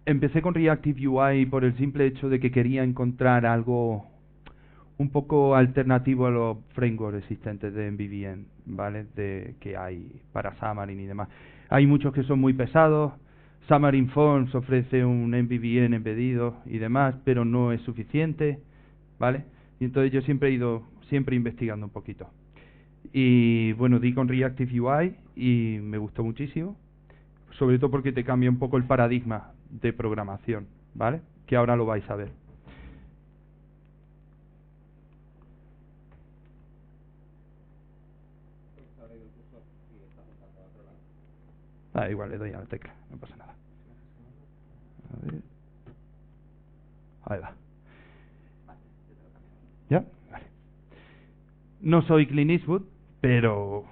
empecé con Reactive UI por el simple hecho de que quería encontrar algo un poco alternativo a los frameworks existentes de MVVM, ¿vale? Que hay para Xamarin y demás. Hay muchos que son muy pesados. Xamarin Forms ofrece un MVVM embedido y demás, pero no es suficiente, ¿vale? Y entonces yo siempre he ido investigando un poquito. Y bueno, di con Reactive UI y me gustó muchísimo, sobre todo porque te cambia un poco el paradigma de programación, ¿vale? Que ahora lo vais a ver. Igual le doy a la tecla, no pasa nada. A ver. Ahí va. ¿Ya? Vale. No soy Clint Eastwood, pero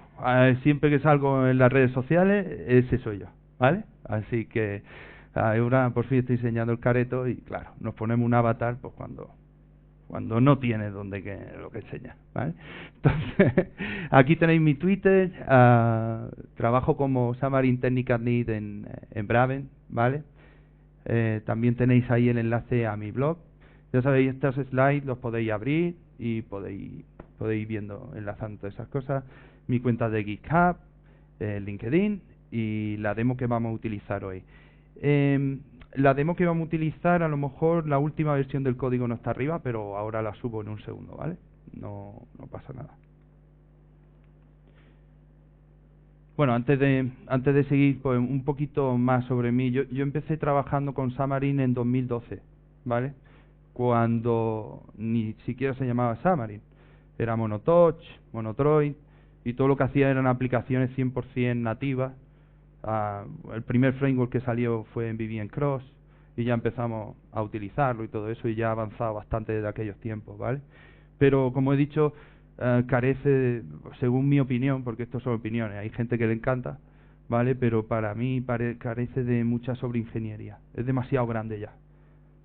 siempre que salgo en las redes sociales, ese soy yo, ¿vale? Así que ahora por fin estoy enseñando el careto y claro, nos ponemos un avatar pues cuando no tienes lo que enseñar, ¿vale? Entonces, aquí tenéis mi Twitter, trabajo como Xamarin Technical Lead en Braven, ¿vale? También tenéis ahí el enlace a mi blog. Ya sabéis, estos slides los podéis abrir y podéis ir viendo, enlazando todas esas cosas. Mi cuenta de GitHub, LinkedIn y la demo que vamos a utilizar hoy. La demo que vamos a utilizar, a lo mejor la última versión del código no está arriba, pero ahora la subo en un segundo, ¿vale? No pasa nada. Bueno, antes de seguir, pues un poquito más sobre mí. Yo empecé trabajando con Xamarin en 2012, ¿vale? Cuando ni siquiera se llamaba Xamarin. Era Monotouch, Monotroid, y todo lo que hacía eran aplicaciones 100% nativas. El primer framework que salió fue MVVM Cross, y ya empezamos a utilizarlo y todo eso, y ya ha avanzado bastante desde aquellos tiempos, ¿vale? Pero, como he dicho, carece, según mi opinión, porque esto son opiniones, hay gente que le encanta, ¿vale? Pero para mí carece de mucha sobreingeniería. Es demasiado grande ya.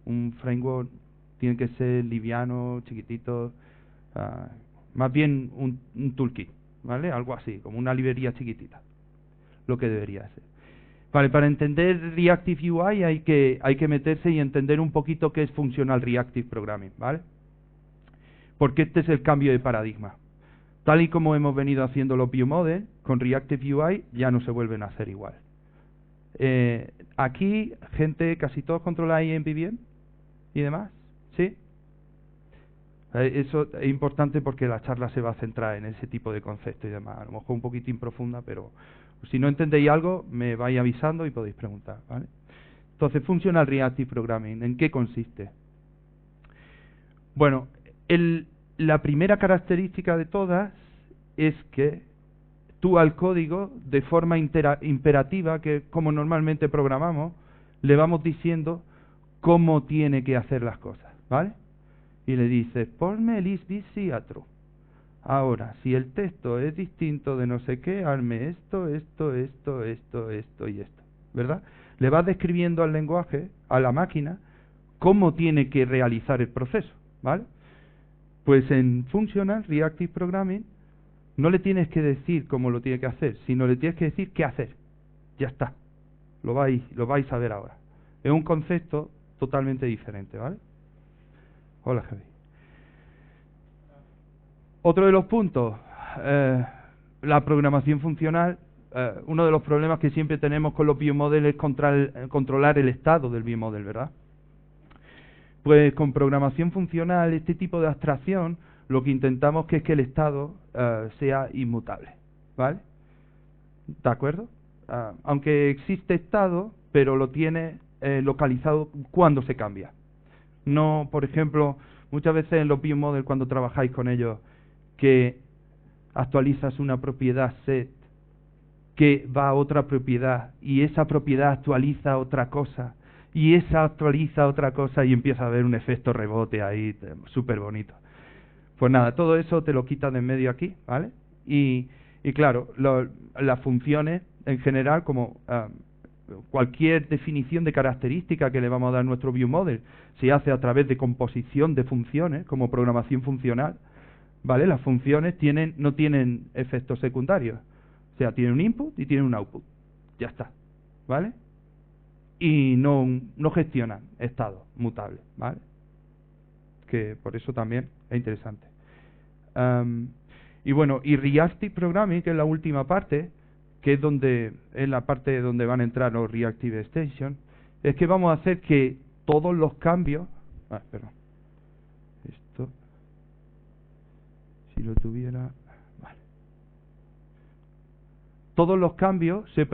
Un framework tiene que ser liviano, chiquitito, más bien un toolkit, ¿vale? Algo así, como una librería chiquitita, lo que debería ser. Vale, para entender Reactive UI hay que meterse y entender un poquito qué es Functional Reactive Programming, ¿vale? Porque este es el cambio de paradigma. Tal y como hemos venido haciendo los viewModels, con Reactive UI ya no se vuelven a hacer igual. Aquí, casi todos controláis MVVM y demás, ¿sí? Eso es importante porque la charla se va a centrar en ese tipo de conceptos y demás. A lo mejor un poquitín profunda, pero si no entendéis algo, me vais avisando y podéis preguntar, ¿vale? Entonces, Functional Reactive Programming, ¿en qué consiste? Bueno, la primera característica de todas es que tú al código, de forma imperativa, que como normalmente programamos, le vamos diciendo cómo tiene que hacer las cosas, ¿vale? Y le dices, ponme el is, this y a true. Ahora, si el texto es distinto de no sé qué, hazme esto y esto, ¿verdad? Le vas describiendo al lenguaje, a la máquina, cómo tiene que realizar el proceso, ¿vale? Pues en Functional Reactive Programming no le tienes que decir cómo lo tiene que hacer, sino le tienes que decir qué hacer. Ya está. Lo vais a ver ahora. Es un concepto totalmente diferente, ¿vale? Hola, Javi. Otro de los puntos, la programación funcional. Uno de los problemas que siempre tenemos con los viewmodels es controlar el estado del viewmodel, ¿verdad? Pues con programación funcional, este tipo de abstracción, lo que intentamos es que el estado sea inmutable, ¿vale? ¿De acuerdo? Aunque existe estado, pero lo tiene localizado cuando se cambia. No, por ejemplo, muchas veces en los viewmodels, cuando trabajáis con ellos, que actualizas una propiedad set que va a otra propiedad y esa propiedad actualiza otra cosa y esa actualiza otra cosa y empieza a haber un efecto rebote ahí súper bonito. Pues nada, todo eso te lo quitas de en medio aquí, ¿vale? Y claro, las funciones en general, como cualquier definición de característica que le vamos a dar a nuestro viewmodel, se hace a través de composición de funciones, como programación funcional, ¿vale? Las funciones no tienen efectos secundarios. O sea, tienen un input y tienen un output. Ya está, ¿vale? y no gestionan estados mutables, ¿vale? Que por eso también es interesante. Y bueno, y Reactive Programming, que es la última parte, que es la parte donde van a entrar los Reactive Extensions, es que vamos a hacer que todos los cambios... perdón. Esto, si lo tuviera... Vale. Todos los cambios se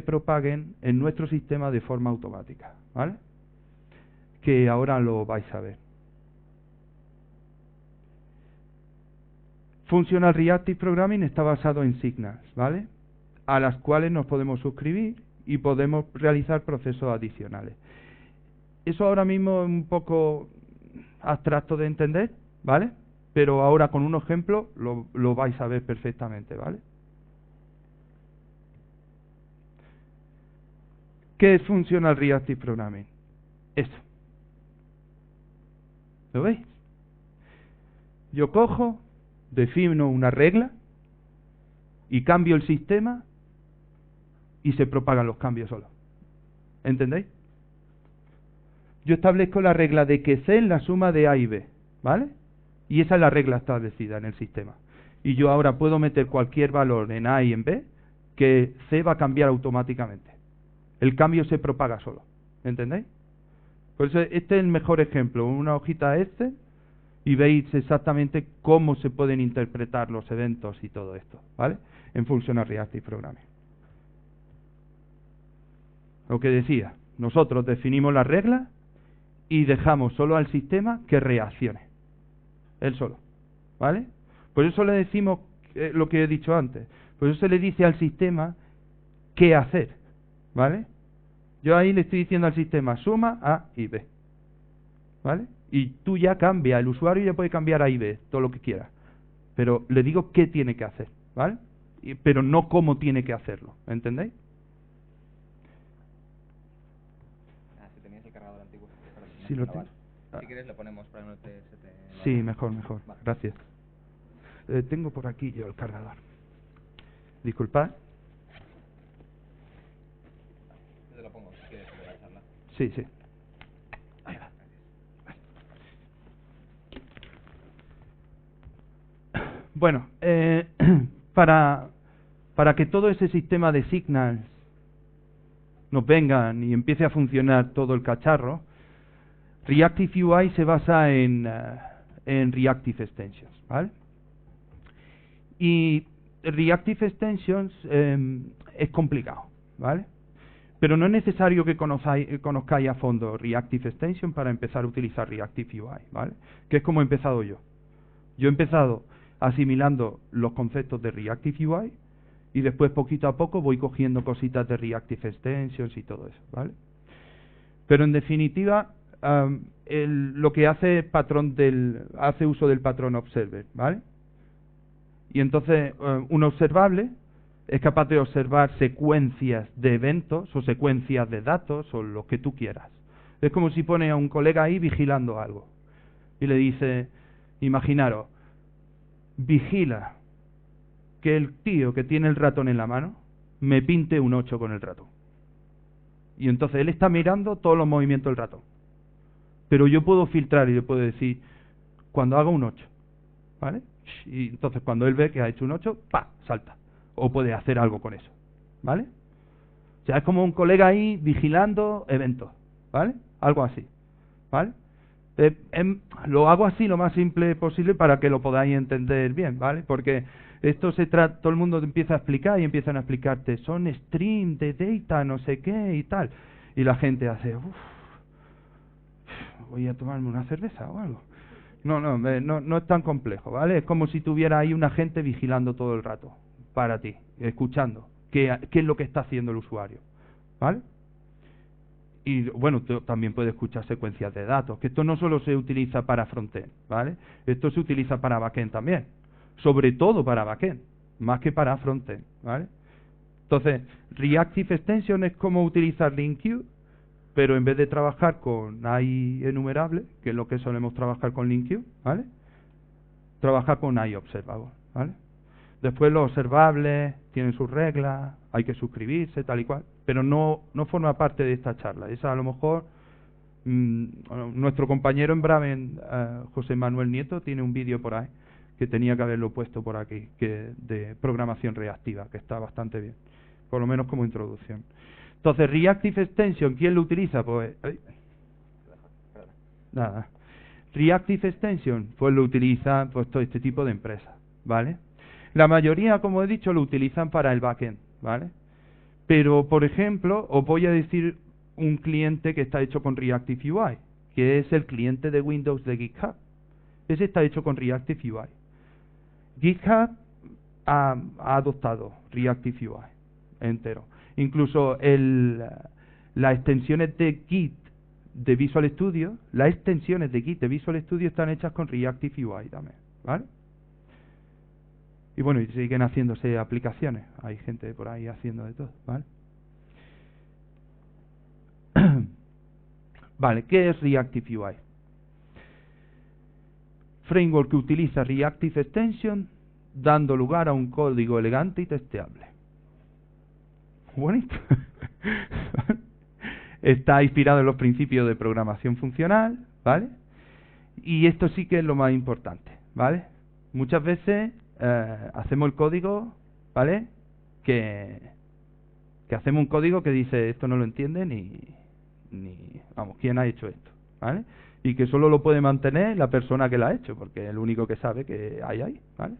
propaguen en nuestro sistema de forma automática, ¿vale? Que ahora lo vais a ver. Functional Reactive Programming está basado en signals, ¿vale? A las cuales nos podemos suscribir y podemos realizar procesos adicionales. Eso ahora mismo es un poco abstracto de entender, ¿vale? Pero ahora con un ejemplo lo vais a ver perfectamente, ¿vale? ¿Qué es Functional Reactive Programming? Esto. ¿Lo veis? Yo cojo, defino una regla y cambio el sistema y se propagan los cambios solos. ¿Entendéis? Yo establezco la regla de que C es la suma de A y B, ¿vale? Y esa es la regla establecida en el sistema. Y yo ahora puedo meter cualquier valor en A y en B que C va a cambiar automáticamente. El cambio se propaga solo. ¿Entendéis? Por eso este es el mejor ejemplo. Una hojita y veis exactamente cómo se pueden interpretar los eventos y todo esto, ¿vale? En Functional Reactive Programming. Lo que decía, nosotros definimos las reglas y dejamos solo al sistema que reaccione. Él solo, ¿vale? Por eso le decimos lo que he dicho antes. Por eso se le dice al sistema qué hacer, ¿vale? Yo ahí le estoy diciendo al sistema suma A y B, ¿vale? Y tú ya cambia, el usuario ya puede cambiar A y B, todo lo que quiera. Pero le digo qué tiene que hacer, ¿vale? Pero no cómo tiene que hacerlo, ¿entendéis? Si tenías el cargador antiguo. Sí, lo tengo. Si quieres lo ponemos para que no te... Sí, mejor. Vale. Gracias. Tengo por aquí yo el cargador. Disculpad. Yo te lo pongo si quieres para la charla. Sí. Ahí va. Bueno, para que todo ese sistema de signals nos vengan y empiece a funcionar todo el cacharro, Reactive UI se basa en Reactive Extensions, ¿vale? Y Reactive Extensions es complicado, ¿vale? Pero no es necesario que conozcáis a fondo Reactive Extension para empezar a utilizar Reactive UI, ¿vale? Que es como he empezado yo. Yo he empezado asimilando los conceptos de Reactive UI y después poquito a poco voy cogiendo cositas de Reactive Extensions y todo eso, ¿vale? Pero en definitiva, lo que hace hace uso del patrón observer, ¿vale? Y entonces un observable es capaz de observar secuencias de eventos o secuencias de datos o lo que tú quieras. Es como si pone a un colega ahí vigilando algo y le dice, imaginaros, vigila que el tío que tiene el ratón en la mano me pinte un 8 con el ratón. Y entonces él está mirando todos los movimientos del ratón. Pero yo puedo filtrar y le puedo decir, cuando haga un 8, ¿vale? Y entonces cuando él ve que ha hecho un 8, ¡pa!, salta. O puede hacer algo con eso, ¿vale? O sea, es como un colega ahí vigilando eventos, ¿vale? Algo así, ¿vale? Lo hago así lo más simple posible para que lo podáis entender bien, ¿vale? Porque esto todo el mundo empieza a explicar y empiezan a explicarte, son stream de data, no sé qué y tal. Y la gente hace, voy a tomarme una cerveza o algo. No es tan complejo, ¿vale? Es como si tuviera ahí un agente vigilando todo el rato, para ti, escuchando qué es lo que está haciendo el usuario, ¿vale? Y bueno, también puede escuchar secuencias de datos, que esto no solo se utiliza para frontend, ¿vale? Esto se utiliza para backend también, sobre todo para backend, más que para frontend, ¿vale? Entonces, Reactive Extension es como utilizar LINQ, pero en vez de trabajar con AI enumerable, que es lo que solemos trabajar con LINQ, ¿vale? Trabajar con AI observable, ¿vale? Después los observables tienen sus reglas, hay que suscribirse, tal y cual, pero no forma parte de esta charla. Esa a lo mejor nuestro compañero en Braven, José Manuel Nieto, tiene un vídeo por ahí que tenía que haberlo puesto por aquí, que de programación reactiva, que está bastante bien, por lo menos como introducción. Entonces, Reactive Extension, ¿quién lo utiliza? Pues nada. Reactive Extension, pues lo utiliza pues todo este tipo de empresas, ¿vale? La mayoría, como he dicho, lo utilizan para el backend, ¿vale? Pero, por ejemplo, os voy a decir un cliente que está hecho con Reactive UI, que es el cliente de Windows de GitHub. Ese está hecho con Reactive UI. GitHub ha adoptado Reactive UI entero. Incluso las extensiones de Git de Visual Studio, las extensiones de Git de Visual Studio están hechas con Reactive UI también, ¿vale? Y bueno, y siguen haciéndose aplicaciones. Hay gente por ahí haciendo de todo, ¿vale? Vale, ¿qué es Reactive UI? Framework que utiliza Reactive Extension dando lugar a un código elegante y testeable. Bonito. Está inspirado en los principios de programación funcional, ¿vale? Y esto sí que es lo más importante, ¿vale? Muchas veces hacemos el código, ¿vale? Que hacemos un código que dice esto no lo entiende ni vamos, ¿quién ha hecho esto? ¿Vale? Y que solo lo puede mantener la persona que lo ha hecho, porque es el único que sabe que hay ahí, ¿vale?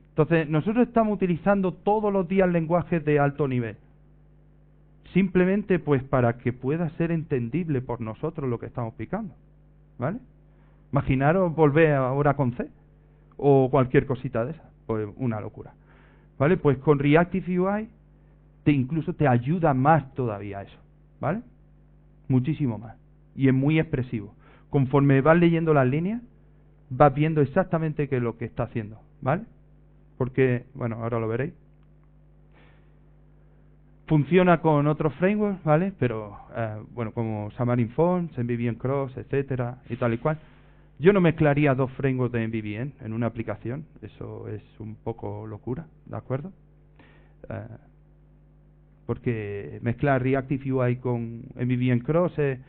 Entonces, nosotros estamos utilizando todos los días lenguajes de alto nivel. Simplemente pues para que pueda ser entendible por nosotros lo que estamos picando, ¿vale? Imaginaros volver ahora con C o cualquier cosita de esa, pues una locura, ¿vale? Pues con Reactive UI incluso te ayuda más todavía eso, ¿vale? Muchísimo más, y es muy expresivo. Conforme vas leyendo las líneas, vas viendo exactamente qué es lo que está haciendo, ¿vale? Porque, bueno, ahora lo veréis. Funciona con otros frameworks, ¿vale? Pero, bueno, como Xamarin Forms, MVVM Cross, etcétera, y tal y cual. Yo no mezclaría dos frameworks de MVVM en una aplicación. Eso es un poco locura, ¿de acuerdo? Porque mezclar Reactive UI con MVVM Cross es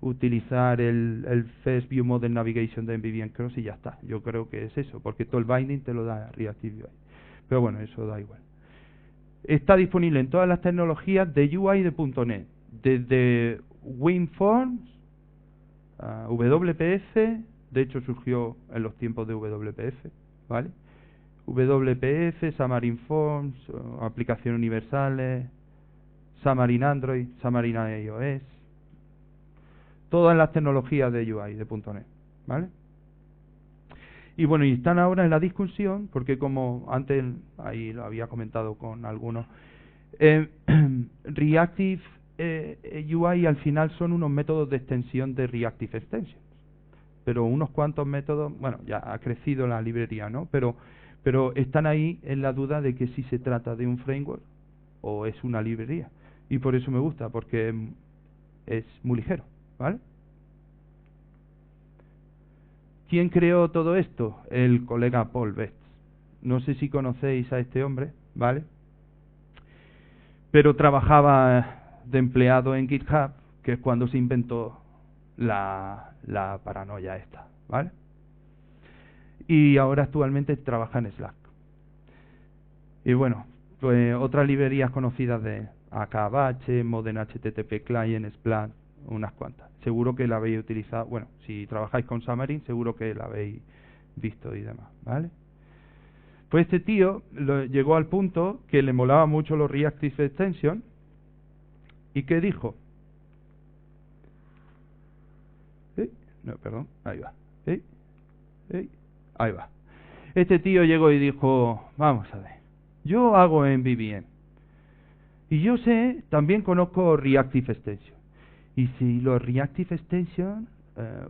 utilizar el First View Model Navigation de MVVM Cross y ya está. Yo creo que es eso, porque todo el binding te lo da Reactive UI. Pero bueno, eso da igual. Está disponible en todas las tecnologías de UI de .NET, desde WinForms, WPF, de hecho surgió en los tiempos de WPF, ¿vale? WPF, Xamarin Forms, aplicaciones universales, Xamarin Android, Xamarin iOS, todas las tecnologías de UI de .NET, ¿vale? Y bueno, y están ahora en la discusión, porque como antes ahí lo había comentado con algunos, Reactive UI al final son unos métodos de extensión de Reactive Extensions, pero unos cuantos métodos, bueno, ya ha crecido la librería, ¿no? Pero están ahí en la duda de que si se trata de un framework o es una librería, y por eso me gusta, porque es muy ligero, ¿vale? ¿Quién creó todo esto? El colega Paul Betts. No sé si conocéis a este hombre, ¿vale? Pero trabajaba de empleado en GitHub, que es cuando se inventó la paranoia esta, ¿vale? Y ahora actualmente trabaja en Slack. Y bueno, pues otras librerías conocidas de AKBH, Modern HTTP Client, Splash, unas cuantas. Seguro que la habéis utilizado, bueno, si trabajáis con Xamarin, seguro que la habéis visto y demás, ¿vale? Pues este tío llegó al punto que le molaba mucho los Reactive Extension, ¿y qué dijo? No, perdón, ahí va. Ahí va. Este tío llegó y dijo, vamos a ver, yo hago MVVM, y yo sé, también conozco Reactive Extension. Y si los Reactive Extension,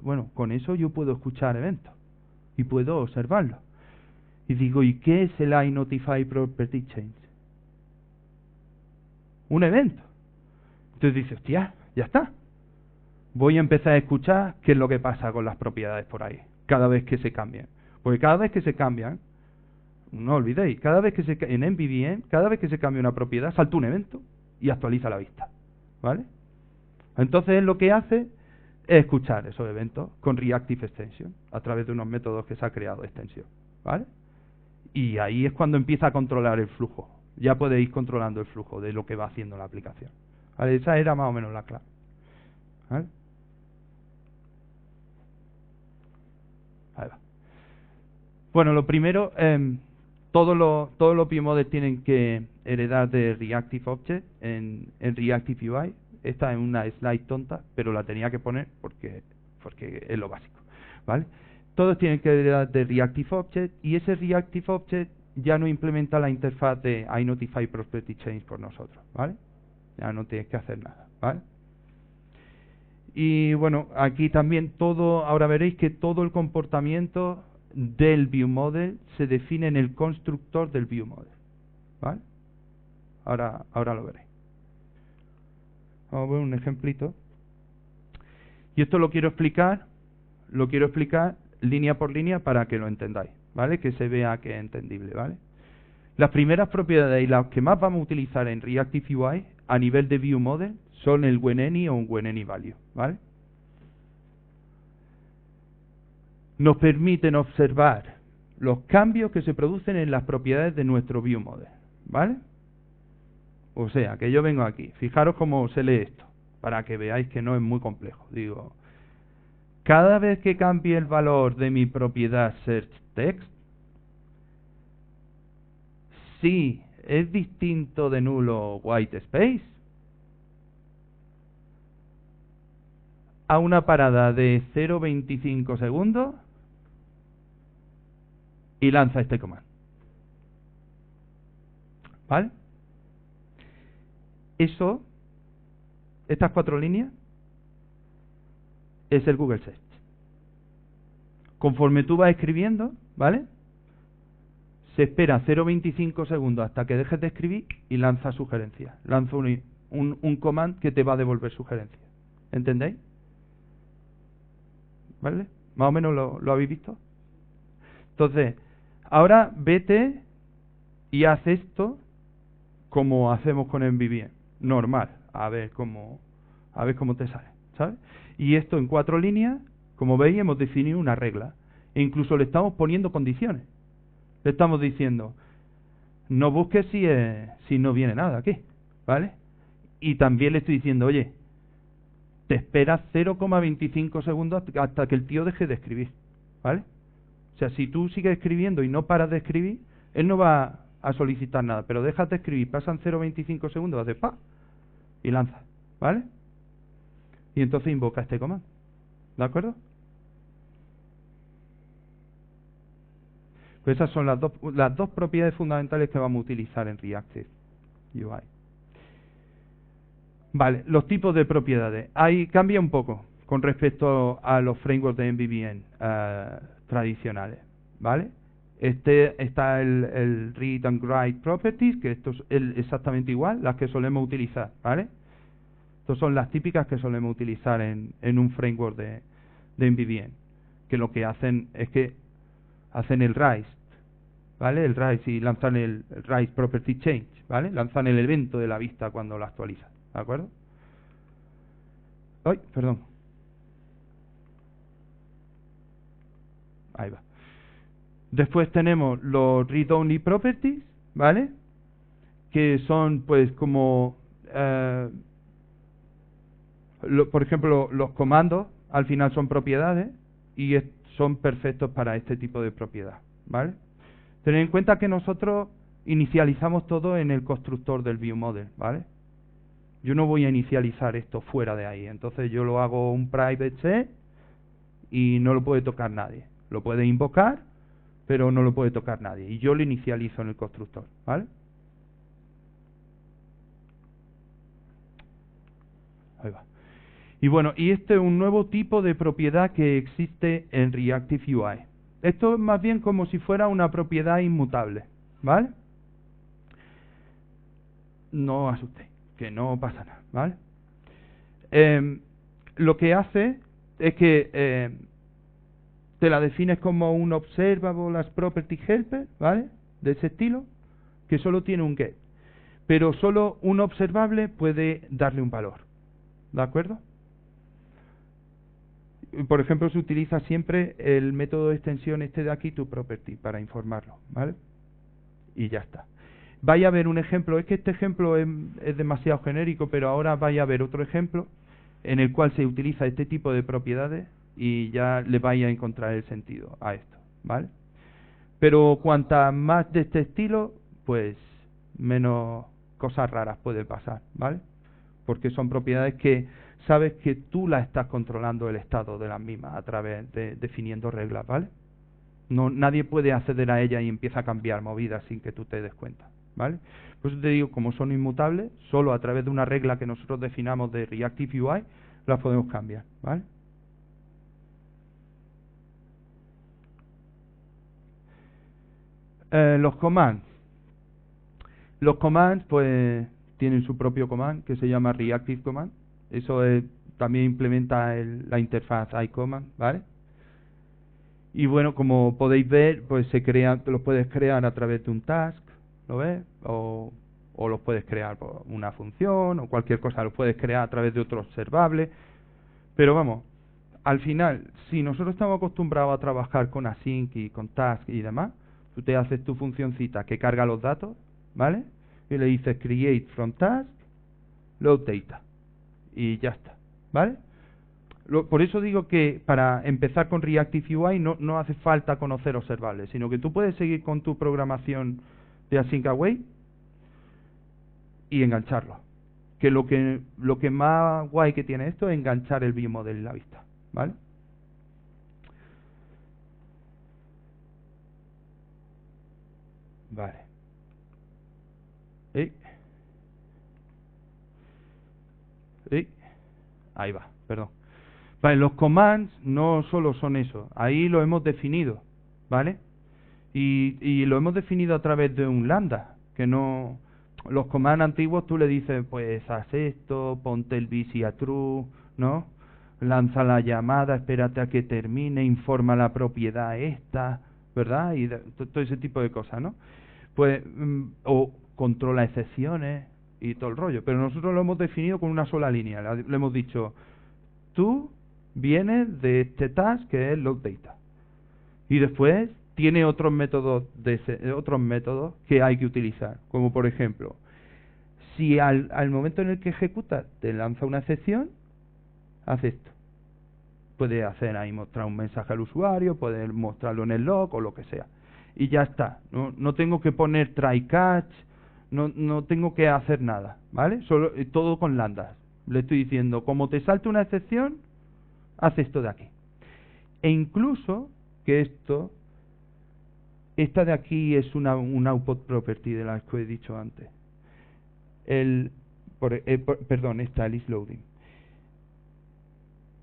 bueno, con eso yo puedo escuchar eventos y puedo observarlos. Y digo, ¿y qué es el iNotify Property Change? Un evento. Entonces dice, hostia, ya está. Voy a empezar a escuchar qué es lo que pasa con las propiedades por ahí, cada vez que se cambian. Porque cada vez que se cambian, No olvidéis, cada vez que en MVVM, cada vez que se cambia una propiedad, salta un evento y actualiza la vista, ¿vale? Entonces lo que hace es escuchar esos eventos con Reactive Extension, a través de unos métodos que se ha creado de extensión, ¿vale? Y ahí es cuando empieza a controlar el flujo. Ya puede ir controlando el flujo de lo que va haciendo la aplicación, ¿vale? Esa era más o menos la clave, ¿vale? Ahí va. Bueno, lo primero, todos los viewModels tienen que heredar de Reactive Object en Reactive UI. Esta es una slide tonta, pero la tenía que poner porque es lo básico, ¿vale? Todos tienen que heredar de Reactive Object, y ese Reactive Object ya no implementa la interfaz de iNotify Property Change por nosotros, ¿vale? Ya no tienes que hacer nada, ¿vale? Y bueno, aquí también ahora veréis que todo el comportamiento del viewModel se define en el constructor del viewModel, ¿vale? Ahora lo veréis. Vamos a ver un ejemplito. Y esto lo quiero explicar línea por línea para que lo entendáis, ¿vale? Que se vea que es entendible, ¿vale? Las primeras propiedades y las que más vamos a utilizar en Reactive UI a nivel de viewModel son el whenAny o un whenAnyValue, ¿vale? Nos permiten observar los cambios que se producen en las propiedades de nuestro viewModel, ¿vale? O sea, que yo vengo aquí, fijaros cómo se lee esto, para que veáis que no es muy complejo. Digo, cada vez que cambie el valor de mi propiedad searchText, si es distinto de nulo whitespace, a una parada de 0,25 segundos y lanza este comando, ¿vale? Estas 4 líneas es el Google Search. Conforme tú vas escribiendo, ¿vale? Se espera 0,25 segundos hasta que dejes de escribir y lanza sugerencias. Lanza un command que te va a devolver sugerencias. ¿Entendéis? ¿Vale? ¿Más o menos lo habéis visto? Entonces, ahora vete y haz esto como hacemos con MVVM. Normal. A ver cómo te sale, ¿sabes? Y esto en 4 líneas, como veis, hemos definido una regla. E incluso le estamos poniendo condiciones. Le estamos diciendo, no busques si no viene nada aquí, ¿vale? Y también le estoy diciendo, oye, te esperas 0,25 segundos hasta que el tío deje de escribir, ¿vale? O sea, si tú sigues escribiendo y no paras de escribir, él no va a solicitar nada, pero dejas de escribir, pasan 0,25 segundos, hace ¡pa! Y lanza, ¿vale? Y entonces invoca este comando, ¿de acuerdo? Pues esas son las dos propiedades fundamentales que vamos a utilizar en Reactive UI. Vale, los tipos de propiedades. Ahí cambia un poco con respecto a los frameworks de MVVM tradicionales, ¿vale? Está el Read and Write Properties, que esto es exactamente igual, las que solemos utilizar, ¿vale? Estas son las típicas que solemos utilizar en un framework de MVVM, que lo que hacen es que hacen el rise, ¿vale? El rise y lanzan el rise property change, ¿vale? Lanzan el evento de la vista cuando lo actualizan, ¿de acuerdo? ¡Ay, perdón! Ahí va. Después tenemos los read-only properties, ¿vale? Que son, pues, como, por ejemplo, los comandos, al final son propiedades y son perfectos para este tipo de propiedad, ¿vale? Tened en cuenta que nosotros inicializamos todo en el constructor del viewModel, ¿vale? Yo no voy a inicializar esto fuera de ahí, entonces yo lo hago un private set y no lo puede tocar nadie. Lo puede invocar, pero no lo puede tocar nadie. Y yo lo inicializo en el constructor, ¿vale? Ahí va. Y bueno, y este es un nuevo tipo de propiedad que existe en Reactive UI. Esto es más bien como si fuera una propiedad inmutable, ¿vale? No os asustéis, que no pasa nada, ¿vale? Lo que hace es que te la defines como un observable as property helper, ¿vale? de ese estilo que solo tiene un get, pero solo un observable puede darle un valor, ¿de acuerdo? Por ejemplo, se utiliza siempre el método de extensión de aquí, toProperty, para informarlo, ¿vale? Y ya está. Vaya a ver un ejemplo, es que este ejemplo es demasiado genérico, pero ahora vaya a ver otro ejemplo en el cual se utiliza este tipo de propiedades y ya le vaya a encontrar el sentido a esto, ¿vale? Pero cuanta más de este estilo, pues menos cosas raras puede pasar, ¿vale? Porque son propiedades que sabes que tú las estás controlando el estado de las mismas a través de definiendo reglas, ¿vale? No, nadie puede acceder a ellas y empieza a cambiar movidas sin que tú te des cuenta, ¿vale? Por eso te digo, como son inmutables, solo a través de una regla que nosotros definamos de Reactive UI, las podemos cambiar, ¿vale? Los commands. Los commands, pues, tienen su propio command que se llama Reactive Command. Eso también implementa la interfaz iCommand, ¿vale? Y bueno, como podéis ver, pues los puedes crear a través de un task, ¿lo ves? O los puedes crear por una función o cualquier cosa, los puedes crear a través de otro observable. Pero vamos, al final, si nosotros estamos acostumbrados a trabajar con async y con task y demás, tú te haces tu funcioncita que carga los datos, ¿vale? Y le dices create from task, load data. Y ya está, ¿vale? Por eso digo que para empezar con Reactive UI no hace falta conocer observables, sino que tú puedes seguir con tu programación de Async Await y engancharlo. Que lo que más guay que tiene esto es enganchar el viewModel en la vista, ¿vale? Vale. Ahí va, perdón. Vale, los commands no solo son eso, ahí lo hemos definido, ¿vale? Y lo hemos definido a través de un lambda, que no... Los commands antiguos tú le dices, pues haz esto, ponte el busy a true, ¿no? Lanza la llamada, espérate a que termine, informa la propiedad esta, ¿verdad? Y todo ese tipo de cosas, ¿no? Pues, o controla excepciones y todo el rollo, pero nosotros lo hemos definido con una sola línea, le hemos dicho, tú vienes de este task que es load data, y después tiene otros métodos que hay que utilizar, como por ejemplo, si al momento en el que ejecutas te lanza una excepción, haz esto. Puede hacer ahí mostrar un mensaje al usuario, puede mostrarlo en el log o lo que sea. Y ya está. No tengo que poner try catch, no tengo que hacer nada, ¿vale? Todo con lambdas. Le estoy diciendo, como te salte una excepción, haz esto de aquí. E incluso que esta de aquí es un output property de las que he dicho antes. Perdón, esta, el isLoading.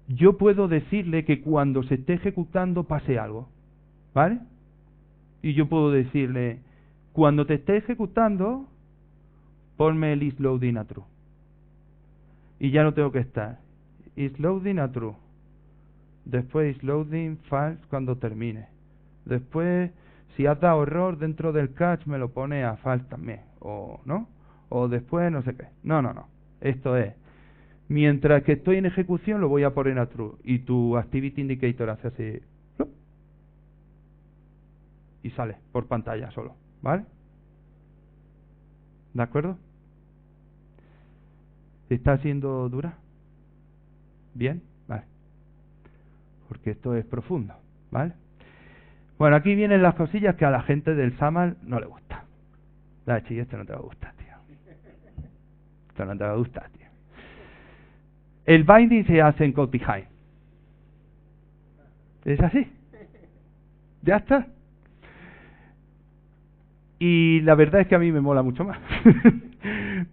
Yo puedo decirle que cuando se esté ejecutando pase algo, ¿vale? Y yo puedo decirle, cuando te esté ejecutando, ponme el isLoading a true. Y ya no tengo que estar. isLoading a true. Después isLoading false cuando termine. Después, si has dado error dentro del catch, me lo pone a false también. O, ¿no? O después no sé qué. No. Esto es, mientras que estoy en ejecución lo voy a poner a true. Y tu activity indicator hace así. ¡plup! Y sale por pantalla solo. ¿Vale? ¿De acuerdo? ¿Está siendo dura? ¿Bien? Vale. Porque esto es profundo. ¿Vale? Bueno, aquí vienen las cosillas que a la gente del SAML no le gusta. Dale, chico, esto no te va a gustar, tío. Esto no te va a gustar, tío. El binding se hace en code behind. Es así. Ya está. Y la verdad es que a mí me mola mucho más.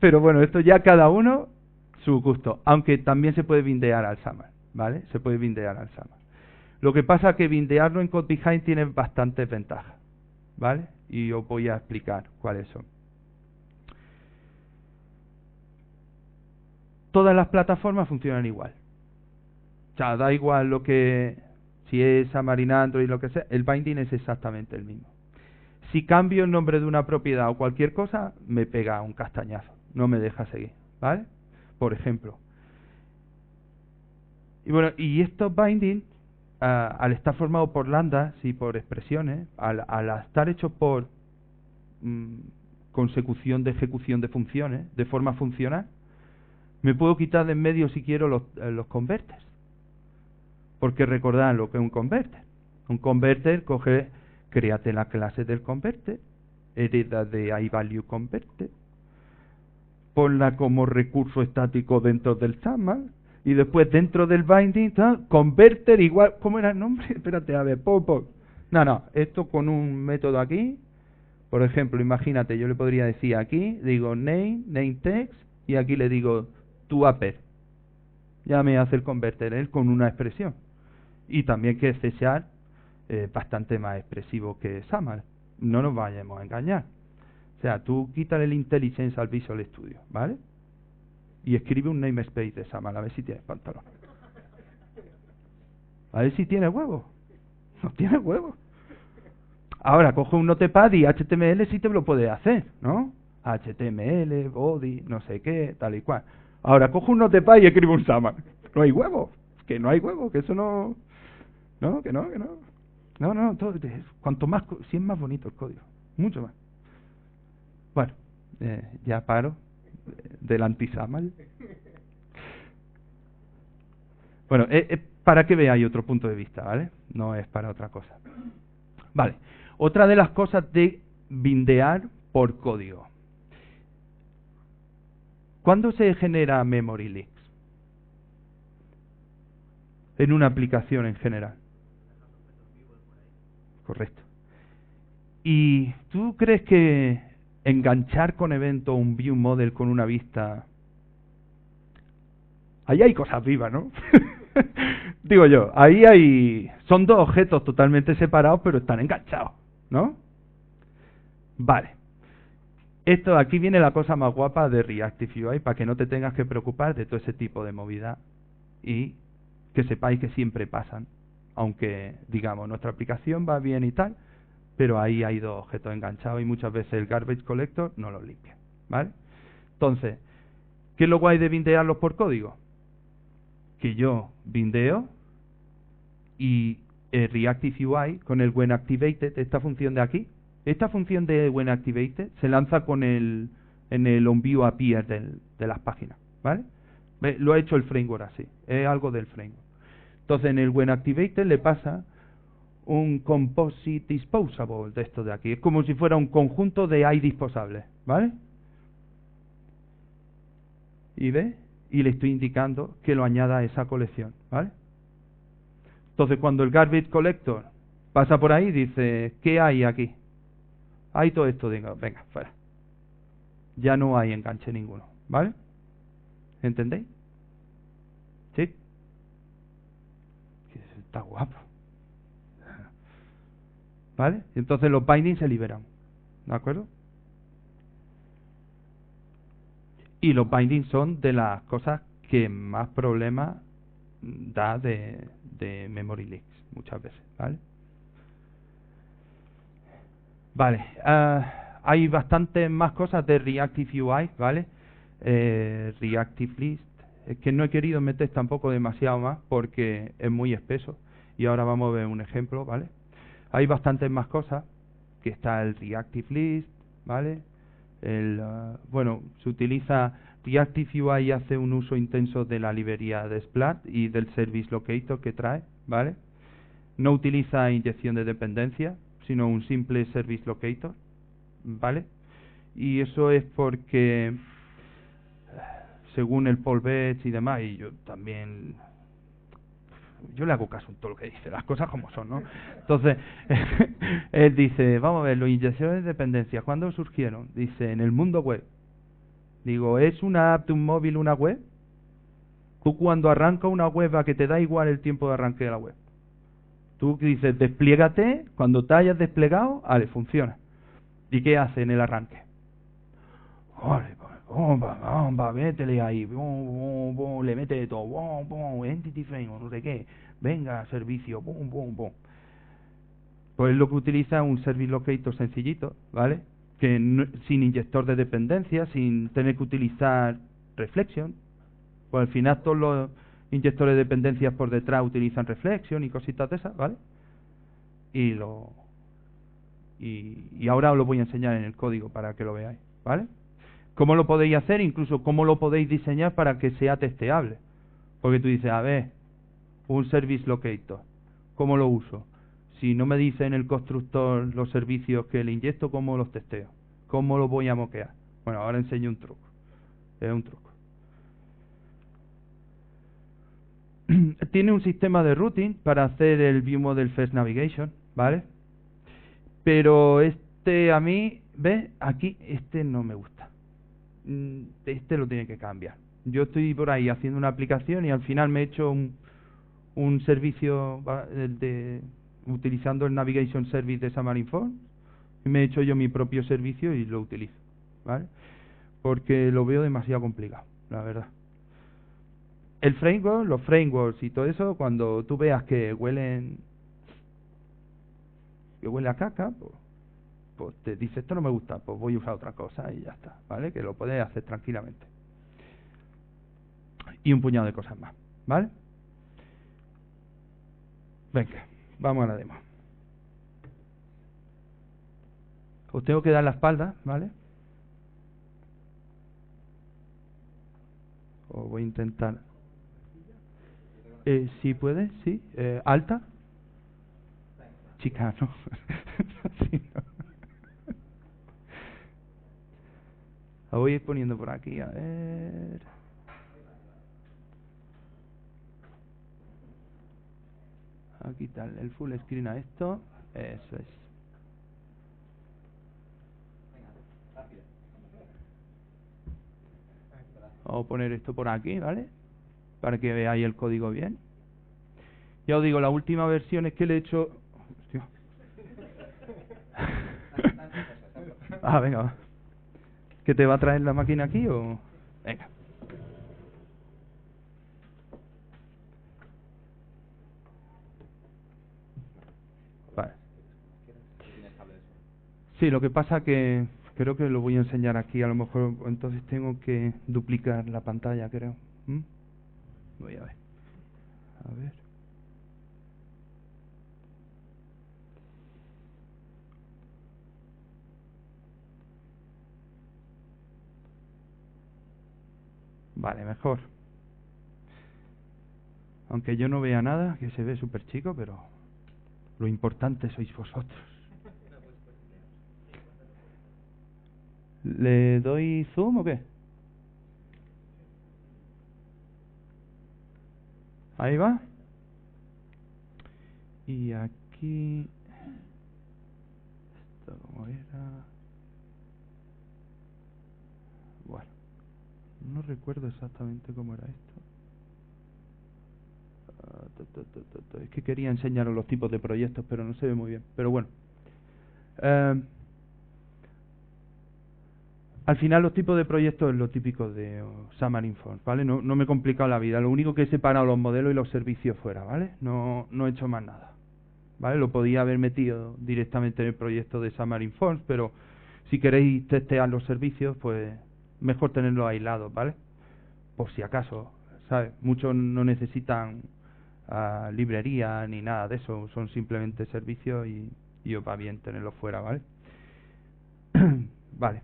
Pero bueno, esto ya cada uno su gusto. Aunque también se puede bindear al SAML, ¿vale? Se puede bindear al SAML. Lo que pasa es que bindearlo en code behind tiene bastantes ventajas, ¿vale? Y os voy a explicar cuáles son. Todas las plataformas funcionan igual. O sea, da igual si es Xamarin, Android, lo que sea, el binding es exactamente el mismo. Si cambio el nombre de una propiedad o cualquier cosa, me pega un castañazo, no me deja seguir, ¿vale? Por ejemplo. Y bueno, y estos bindings, al estar formados por lambdas y por expresiones, al estar hechos por consecución de ejecución de funciones, de forma funcional, me puedo quitar de en medio si quiero los converters. Porque recordad lo que es un converter. Un converter créate la clase del converter, hereda de iValueConverter, ponla como recurso estático dentro del XAML, y después dentro del binding, converter igual, ¿cómo era el nombre? Espérate, a ver, No, esto con un método aquí, por ejemplo, imagínate, yo le podría decir aquí, digo name text, y aquí le digo toApper. Ya me hace el converter él con una expresión. Y también que C# bastante más expresivo que XAML. No nos vayamos a engañar. O sea, tú quítale el IntelliSense al Visual Studio, ¿vale? Y escribe un namespace de XAML, a ver si tienes pantalón. A ver si tiene huevo. No tiene huevo. Ahora, coge un notepad y HTML sí te lo puede hacer, ¿no? HTML, body, no sé qué, tal y cual. Ahora, coge un notepad y escribe un XAML. No hay huevo. Que no hay huevo, que eso no... No, que no. No, cuanto más, si es más bonito el código, mucho más. Bueno, ya paro del anti-XAML. Bueno, para que veáis otro punto de vista, ¿vale? No es para otra cosa. Vale, otra de las cosas de bindear por código. ¿Cuándo se genera memory leaks? En una aplicación en general. Correcto. ¿Y tú crees que enganchar con evento un view model con una vista... Ahí hay cosas vivas, ¿no? Digo yo, son dos objetos totalmente separados, pero están enganchados, ¿no? Vale. Aquí viene la cosa más guapa de Reactive UI, para que no te tengas que preocupar de todo ese tipo de movida y que sepáis que siempre pasan. Aunque, digamos, nuestra aplicación va bien y tal, pero ahí hay dos objetos enganchados y muchas veces el garbage collector no los limpia, ¿vale? Entonces, ¿qué es lo guay de bindearlos por código? Que yo bindeo y Reactive UI con el WhenActivated, esta función de aquí, esta función de WhenActivated se lanza en el onViewAppear de las páginas, ¿vale? Lo ha hecho el framework así, es algo del framework. Entonces en el WhenActivated le pasa un composite disposable de esto de aquí, es como si fuera un conjunto de disposables, ¿vale? Y ve, y le estoy indicando que lo añada a esa colección, ¿vale? Entonces cuando el garbage collector pasa por ahí, dice, ¿qué hay aquí? Hay todo esto, digo, venga, fuera. Ya no hay enganche ninguno, ¿vale? ¿Entendéis? ¿Sí? Está guapo. ¿Vale? Entonces los bindings se liberan, ¿de acuerdo? Y los bindings son de las cosas que más problemas da de memory leaks, muchas veces, ¿vale? Vale, hay bastantes más cosas de Reactive UI, ¿vale? Reactive List, es que no he querido meter tampoco demasiado más porque es muy espeso y ahora vamos a ver un ejemplo, ¿vale? Hay bastantes más cosas, que está el Reactive List, ¿vale? Bueno, se utiliza Reactive UI, hace un uso intenso de la librería de Splat y del Service Locator que trae, ¿vale? No utiliza inyección de dependencia, sino un simple Service Locator, ¿vale? Y eso es porque, según el Paul Betts y demás, y yo también... Yo le hago caso en todo lo que dice, las cosas como son, ¿no? Entonces, él dice, vamos a ver, las inyecciones de dependencia, ¿cuándo surgieron? Dice, en el mundo web. Digo, ¿es una app de un móvil una web? Tú cuando arranca una web, a que te da igual el tiempo de arranque de la web. Tú dices, despliégate, cuando te hayas desplegado, vale, funciona. ¿Y qué hace en el arranque? Vale, bomba, métele ahí, le mete todo, entity frame, no sé qué, venga, servicio, Pues lo que utiliza un Service Locator sencillito, ¿vale? Sin inyector de dependencia, sin tener que utilizar Reflection. Pues al final todos los inyectores de dependencias por detrás utilizan Reflection y cositas de esas, ¿vale? Y ahora os lo voy a enseñar en el código para que lo veáis, ¿vale? ¿Cómo lo podéis hacer? Incluso cómo lo podéis diseñar para que sea testeable. Porque tú dices, a ver, un Service Locator, ¿cómo lo uso? Si no me dice en el constructor los servicios que le inyecto, ¿cómo los testeo? ¿Cómo lo voy a moquear? Bueno, ahora enseño un truco. Es un truco. Tiene un sistema de routing para hacer el ViewModel First Navigation, ¿vale? Pero a mí, ¿ves? Aquí, no me gusta. Lo tiene que cambiar. Yo estoy por ahí haciendo una aplicación y al final me he hecho un servicio utilizando el Navigation Service de Xamarin Forms y me he hecho yo mi propio servicio y lo utilizo, ¿vale? Porque lo veo demasiado complicado, la verdad. El framework, los frameworks y todo eso, cuando tú veas que huele a caca, pues te dice, esto no me gusta, pues voy a usar otra cosa y ya está, ¿vale? Que lo puedes hacer tranquilamente. Y un puñado de cosas más, ¿vale? Venga, vamos a la demo. Os tengo que dar la espalda, ¿vale? Os voy a intentar. Si puede, sí. ¿Alta? Chica, no. Sí, no. La voy a ir poniendo por aquí, a ver. Aquí tal, el full screen a esto. Eso es. Vamos a poner esto por aquí, ¿vale? Para que veáis el código bien. Ya os digo, la última versión es que le he hecho... Hostia. Venga, va. ¿Que te va a traer la máquina aquí o...? Venga. Vale. Sí, lo que pasa que creo que lo voy a enseñar aquí, a lo mejor entonces tengo que duplicar la pantalla, creo. Voy a ver. A ver. Vale, mejor. Aunque yo no vea nada, que se ve súper chico, pero lo importante sois vosotros. ¿Le doy zoom o qué? Ahí va. Y aquí... ¿Esto cómo era? Bueno, no recuerdo exactamente cómo era esto. Es que quería enseñaros los tipos de proyectos, pero no se ve muy bien. Pero bueno. Al final los tipos de proyectos es lo típico de Xamarin Forms, ¿vale? No me he complicado la vida. Lo único que he separado los modelos y los servicios fuera, ¿vale? No he hecho más nada, ¿vale? Lo podía haber metido directamente en el proyecto de Xamarin Forms, pero si queréis testear los servicios, pues mejor tenerlos aislados, ¿vale? Por si acaso, ¿sabes? Muchos no necesitan librería ni nada de eso, son simplemente servicios y os va bien tenerlos fuera, ¿vale? Vale.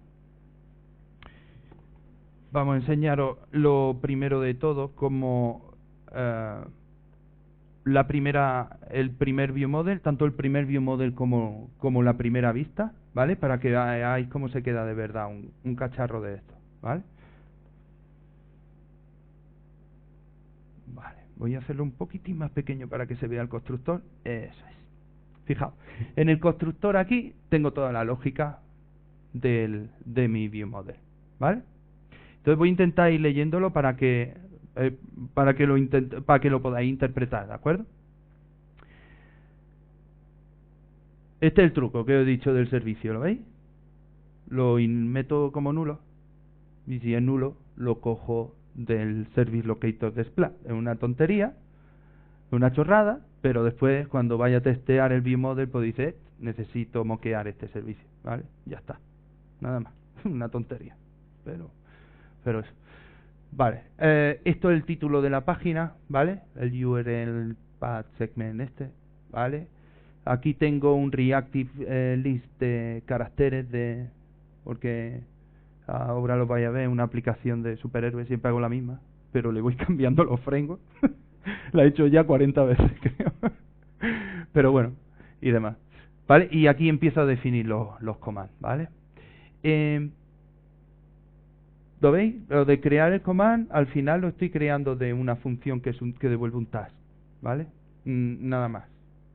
Vamos a enseñaros lo primero de todo, como el primer ViewModel, tanto el primer ViewModel como la primera vista, ¿vale? Para que veáis cómo se queda de verdad un cacharro de esto, ¿vale? Vale, voy a hacerlo un poquitín más pequeño para que se vea el constructor. Eso es. Fijaos, en el constructor aquí tengo toda la lógica de mi ViewModel, ¿vale? Entonces voy a intentar ir leyéndolo para que lo podáis interpretar, ¿de acuerdo? Este es el truco que os he dicho del servicio, ¿lo veis? Lo meto como nulo y si es nulo lo cojo del Service Locator de Splash. Es una tontería, una chorrada, pero después cuando vaya a testear el ViewModel pues dice, necesito moquear este servicio, ¿vale? Ya está, nada más, una tontería, pero eso. Vale, esto es el título de la página, ¿vale? El URL path segment ¿vale? Aquí tengo un reactive list de caracteres porque ahora lo vais a ver, una aplicación de superhéroes, siempre hago la misma, pero le voy cambiando los frameworks. La he hecho ya 40 veces, creo. Pero bueno, y demás. ¿Vale? Y aquí empiezo a definir los commands, ¿vale? ¿Lo veis? Lo de crear el command, al final lo estoy creando de una función que devuelve un task, ¿vale? Nada más,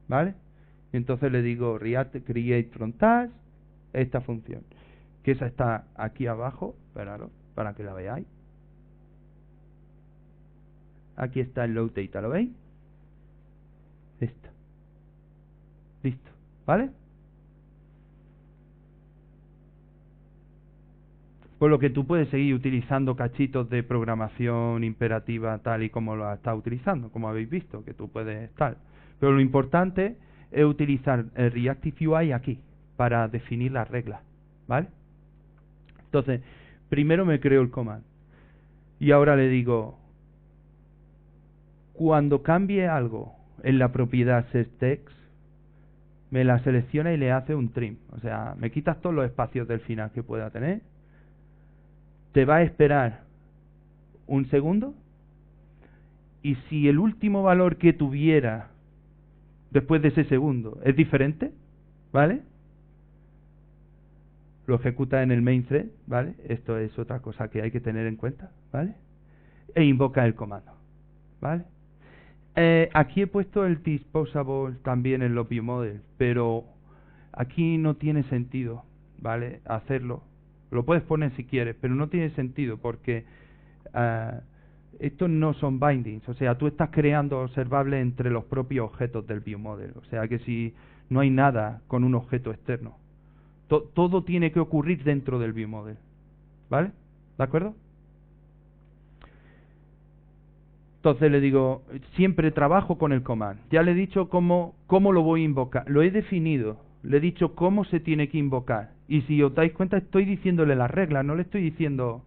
¿vale? Entonces le digo create from task, esta función, que esa está aquí abajo, para que la veáis. Aquí está el load data, ¿lo veis? Esta. Listo, ¿vale? Por lo que tú puedes seguir utilizando cachitos de programación imperativa tal y como lo estás utilizando, como habéis visto, que tú puedes tal. Pero lo importante es utilizar el Reactive UI aquí, para definir las reglas, ¿vale? Entonces, primero me creo el command. Y ahora le digo, cuando cambie algo en la propiedad setText, me la selecciona y le hace un trim. O sea, me quitas todos los espacios del final que pueda tener. Te va a esperar un segundo. Y si el último valor que tuviera después de ese segundo es diferente, ¿vale? Lo ejecuta en el main thread, ¿vale? Esto es otra cosa que hay que tener en cuenta, ¿vale? E invoca el comando, ¿vale? Aquí he puesto el disposable también en los viewModels, pero aquí no tiene sentido, ¿vale? Hacerlo. Lo puedes poner si quieres, pero no tiene sentido porque estos no son bindings. O sea, tú estás creando observables entre los propios objetos del viewModel. O sea, que si no hay nada con un objeto externo. Todo tiene que ocurrir dentro del viewModel, ¿vale? ¿De acuerdo? Entonces le digo, siempre trabajo con el command. Ya le he dicho cómo lo voy a invocar. Lo he definido. Le he dicho cómo se tiene que invocar. Y si os dais cuenta, estoy diciéndole las reglas. No le estoy diciendo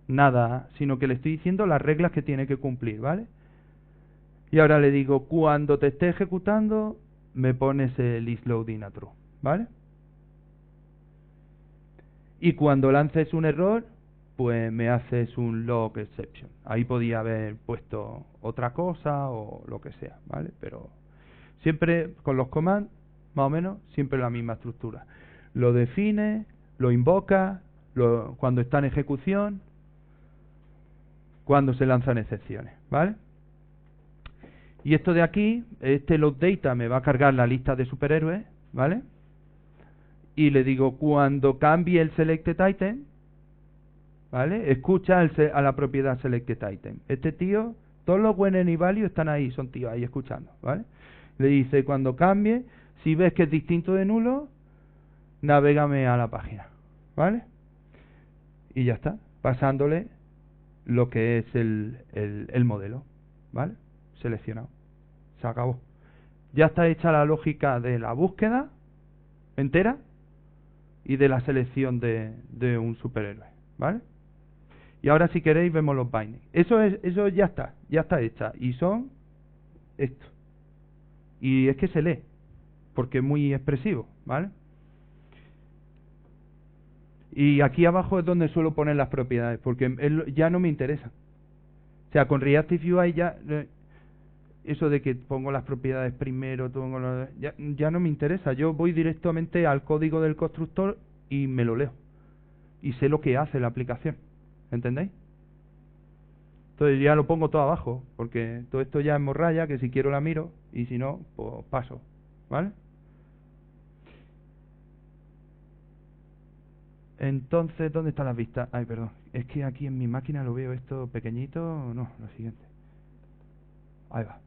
nada, sino que le estoy diciendo las reglas que tiene que cumplir, ¿vale? Y ahora le digo, cuando te esté ejecutando, me pones el isLoading a true, ¿vale? Y cuando lances un error, pues me haces un log exception. Ahí podía haber puesto otra cosa o lo que sea, ¿vale? Pero siempre con los commands, más o menos, siempre la misma estructura. Lo define, lo invoca, cuando está en ejecución, cuando se lanzan excepciones, ¿vale? Y esto de aquí, este load data me va a cargar la lista de superhéroes, ¿vale? Y le digo, cuando cambie el selected item, ¿vale? Escucha a la propiedad selected item. Este tío, todos los when any value están ahí, son tíos ahí escuchando, ¿vale? Le dice, cuando cambie, si ves que es distinto de nulo, navégame a la página, ¿vale? Y ya está, pasándole lo que es el modelo, ¿vale? Seleccionado. Se acabó. Ya está hecha la lógica de la búsqueda entera y de la selección de un superhéroe, ¿vale? Y ahora si queréis vemos los bindings. Eso ya está hecha. Y son esto. Y es que se lee, porque es muy expresivo, ¿vale? Y aquí abajo es donde suelo poner las propiedades, porque ya no me interesa. O sea, con Reactive UI ya... eso de que pongo las propiedades primero, ya no me interesa. Yo voy directamente al código del constructor y me lo leo. Y sé lo que hace la aplicación. ¿Entendéis? Entonces ya lo pongo todo abajo, porque todo esto ya es morralla, que si quiero la miro, y si no, pues paso. ¿Vale? Entonces, ¿dónde están las vistas? Ay, perdón. Es que aquí en mi máquina lo veo esto pequeñito. No, lo siguiente. Ahí va.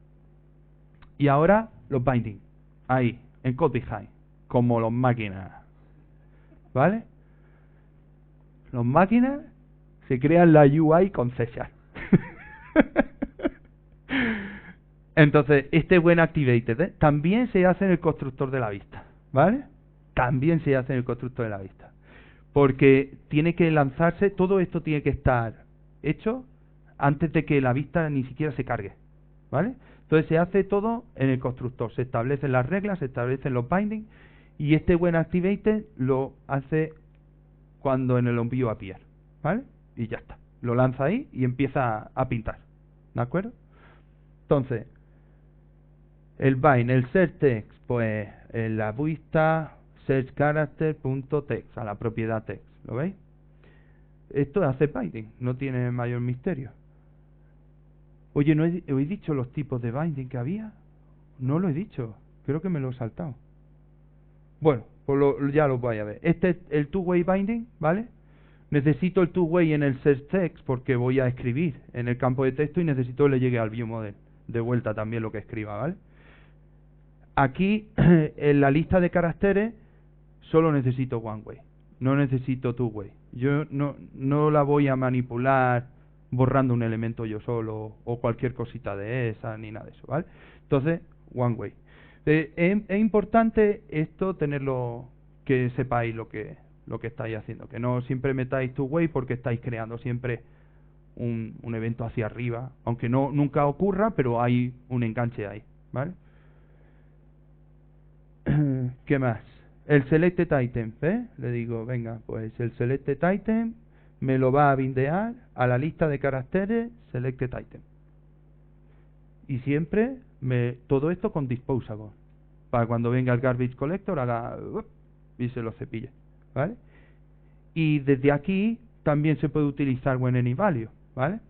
Y ahora los bindings. Ahí, en code behind. Como los máquinas. ¿Vale? Los máquinas se crean la UI con C#. Entonces, este buen activated también se hace en el constructor de la vista. ¿vale? También se hace en el constructor de la vista. Porque tiene que lanzarse, todo esto tiene que estar hecho antes de que la vista ni siquiera se cargue, ¿vale? Entonces se hace todo en el constructor, se establecen las reglas, se establecen los bindings, y este when activated lo hace cuando en el onView appear, ¿vale? Y ya está, lo lanza ahí y empieza a pintar, ¿de acuerdo? Entonces, el bind, el search text, pues en la vista search character.text, a la propiedad text, ¿lo veis? Esto hace binding, no tiene mayor misterio. Oye, ¿no he dicho los tipos de binding que había? No lo he dicho, creo que me lo he saltado. Bueno, pues ya lo voy a ver. Este es el two-way binding, ¿vale? Necesito el two-way en el search text porque voy a escribir en el campo de texto y necesito que le llegue al view model de vuelta también lo que escriba, ¿vale? Aquí, en la lista de caracteres, solo necesito one way, no necesito two way. Yo no la voy a manipular borrando un elemento yo solo o cualquier cosita de esa ni nada de eso, ¿vale? Entonces, one way. Es importante esto tenerlo, que sepáis lo que estáis haciendo, que no siempre metáis two way porque estáis creando siempre un evento hacia arriba, aunque nunca ocurra, pero hay un enganche ahí, ¿vale? ¿Qué más? El selected item, ¿ves? Le digo, venga, pues el selected item me lo va a bindear a la lista de caracteres selected item. Y siempre todo esto con disposable, para cuando venga el garbage collector haga y se lo cepille, ¿vale? Y desde aquí también se puede utilizar when any value, ¿vale?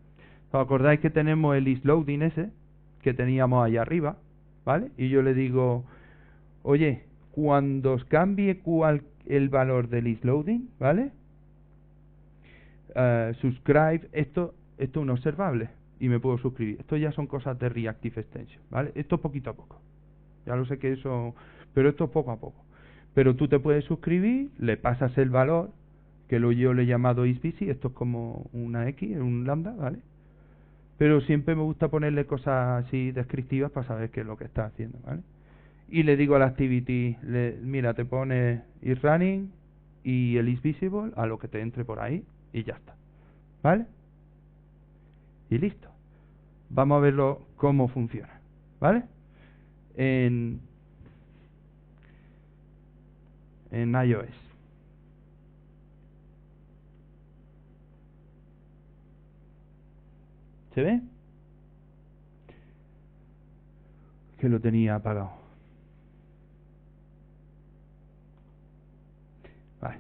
¿Os acordáis que tenemos el isLoading ese que teníamos ahí arriba, ¿vale? Y yo le digo, oye, cuando os cambie el valor del isLoading, ¿vale? Subscribe, esto es un observable y me puedo suscribir. Esto ya son cosas de Reactive Extension, ¿vale? Esto poquito a poco. Ya lo sé que eso, pero esto es poco a poco. Pero tú te puedes suscribir, le pasas el valor, que yo le he llamado isBusy, esto es como una X, un lambda, ¿vale? Pero siempre me gusta ponerle cosas así descriptivas para saber qué es lo que está haciendo, ¿vale? Y le digo a la activity, mira, te pone isRunning y el isVisible a lo que te entre por ahí y ya está, ¿vale? Y listo. Vamos a verlo cómo funciona, ¿vale? En iOS. ¿Se ve? Que lo tenía apagado. Vale.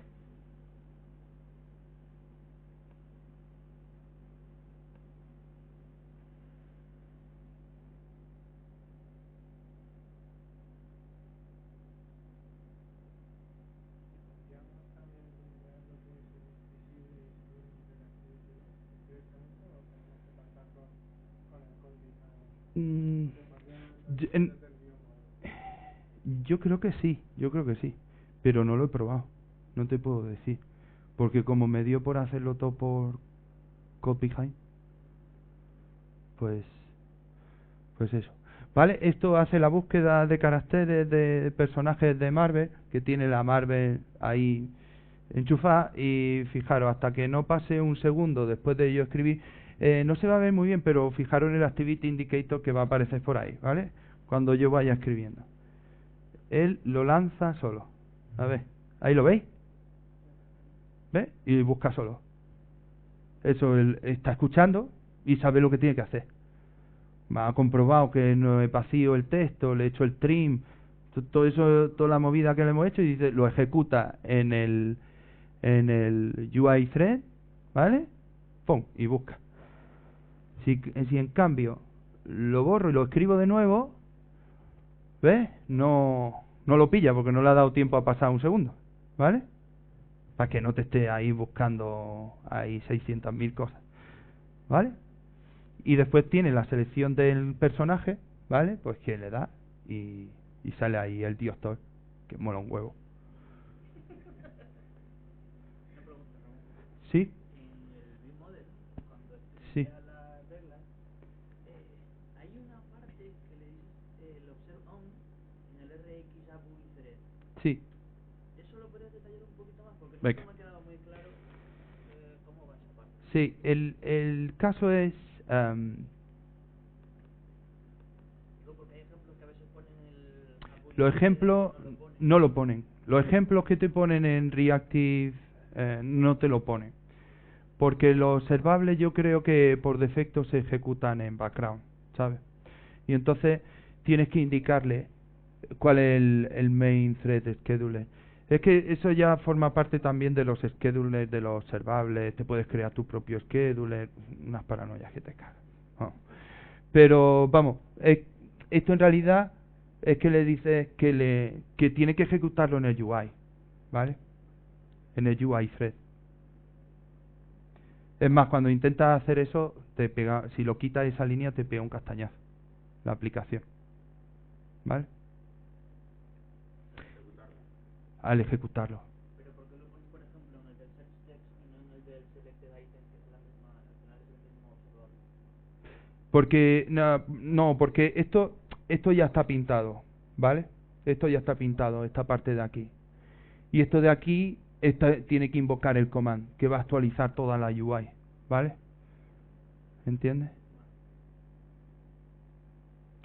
Mm, yo, yo creo que sí, pero no lo he probado, no te puedo decir, porque como me dio por hacerlo todo por Code Behind, pues eso. ¿Vale? Esto hace la búsqueda de caracteres de personajes de Marvel, que tiene la Marvel ahí enchufada, y fijaros, hasta que no pase un segundo después de yo escribir, no se va a ver muy bien, pero fijaros en el Activity Indicator que va a aparecer por ahí, ¿vale? Cuando yo vaya escribiendo. Él lo lanza solo. A ver, ahí lo veis. ¿Ves? Y busca solo. Eso, él está escuchando y sabe lo que tiene que hacer. Ha comprobado que no he vacío el texto, le he hecho el trim, todo eso, toda la movida que le hemos hecho, y dice, lo ejecuta en el UI thread, ¿vale? Pum, y busca. Si en cambio lo borro y lo escribo de nuevo, ¿ves? No lo pilla porque no le ha dado tiempo a pasar un segundo, ¿vale? Para que no te esté ahí buscando ahí 600.000 cosas, ¿vale? Y después tiene la selección del personaje, ¿vale? Pues que le da y sale ahí el Diostor, que mola un huevo. ¿Sí? En el view model, cuando Sí. estés a las reglas, hay una parte que le dices el observe on en el RX ABU thread. Sí. Sí, el caso es... Digo, porque hay ejemplos que a veces ponen el apoyo los ejemplos no lo ponen. no lo ponen. Los ejemplos que te ponen en Reactive no te lo ponen. Porque los observables yo creo que por defecto se ejecutan en background, ¿sabes? Y entonces tienes que indicarle cuál es el main thread scheduler. Es que eso ya forma parte también de los schedulers, de los observables. Te puedes crear tu propio scheduler, unas paranoias que te cagan. Oh. Pero vamos, esto en realidad es que le dices que tiene que ejecutarlo en el UI, ¿vale? En el UI thread. Es más, cuando intentas hacer eso, te pega, si lo quitas esa línea, te pega un castañazo la aplicación, ¿vale? Al ejecutarlo. Pero ¿por qué lo pones, por ejemplo, en el del search text y no en el del selected item, que es la misma, al final es el mismo observable? Porque no, porque esto ya está pintado, ¿vale? Esto ya está pintado, esta parte de aquí. Y esto de aquí tiene que invocar el command, que va a actualizar toda la UI, ¿vale? ¿Entiendes?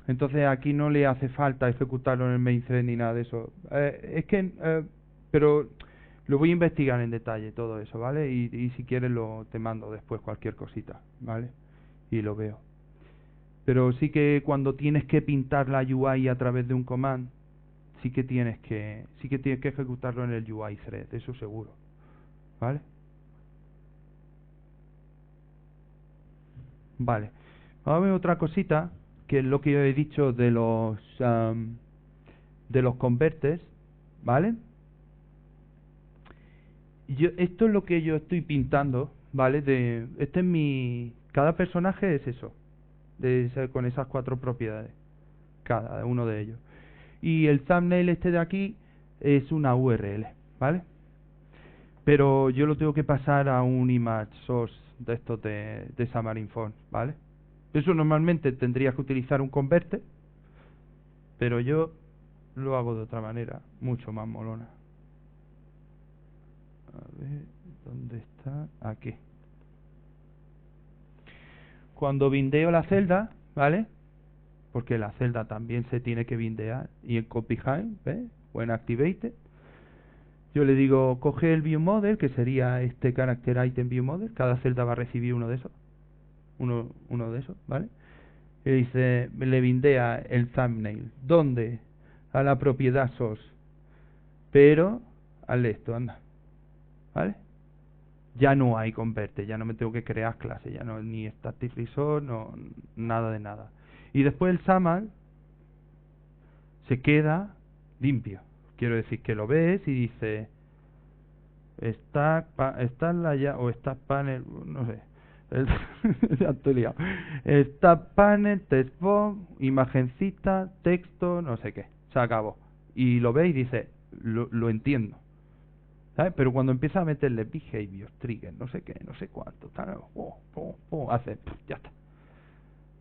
Entonces aquí no le hace falta ejecutarlo en el main thread ni nada de eso. Pero lo voy a investigar en detalle todo eso, ¿vale? Y si quieres te mando después cualquier cosita, ¿vale? Y lo veo. Pero sí que cuando tienes que pintar la UI a través de un command, sí que tienes que ejecutarlo en el UI thread, eso seguro, ¿vale? Vale. Vamos a ver otra cosita, que es lo que yo he dicho de los converters, ¿vale? Esto es lo que yo estoy pintando, ¿vale? Cada personaje es eso, con esas 4 propiedades, cada uno de ellos. Y el thumbnail este de aquí es una URL, ¿vale? Pero yo lo tengo que pasar a un image source de estos de Xamarin Forms, ¿vale? Eso normalmente tendrías que utilizar un converter, pero yo lo hago de otra manera, mucho más molona. A ver, ¿dónde está? Aquí. Cuando bindeo la celda, ¿vale? Porque la celda también se tiene que bindear, y en copyhind, ¿ves? O en activated, yo le digo, coge el view model, que sería este character item view model, cada celda va a recibir uno de esos, uno de esos, ¿vale? Y dice, le bindea el thumbnail. ¿Dónde? A la propiedad source. Pero, hazle esto, anda. ¿Vale? Ya no hay converte, ya no me tengo que crear clases, ya no ni static resource, no, nada de nada. Y después el XAML se queda limpio. Quiero decir que lo ves y dice, está la o está panel, no sé. Ya estoy liado. Está panel, textbox, imagencita, texto, no sé qué. Se acabó. Y lo veis y dice, lo entiendo. ¿Sabes? Pero cuando empieza a meterle behavior, trigger, no sé qué, no sé cuánto, tal, hace, ya está.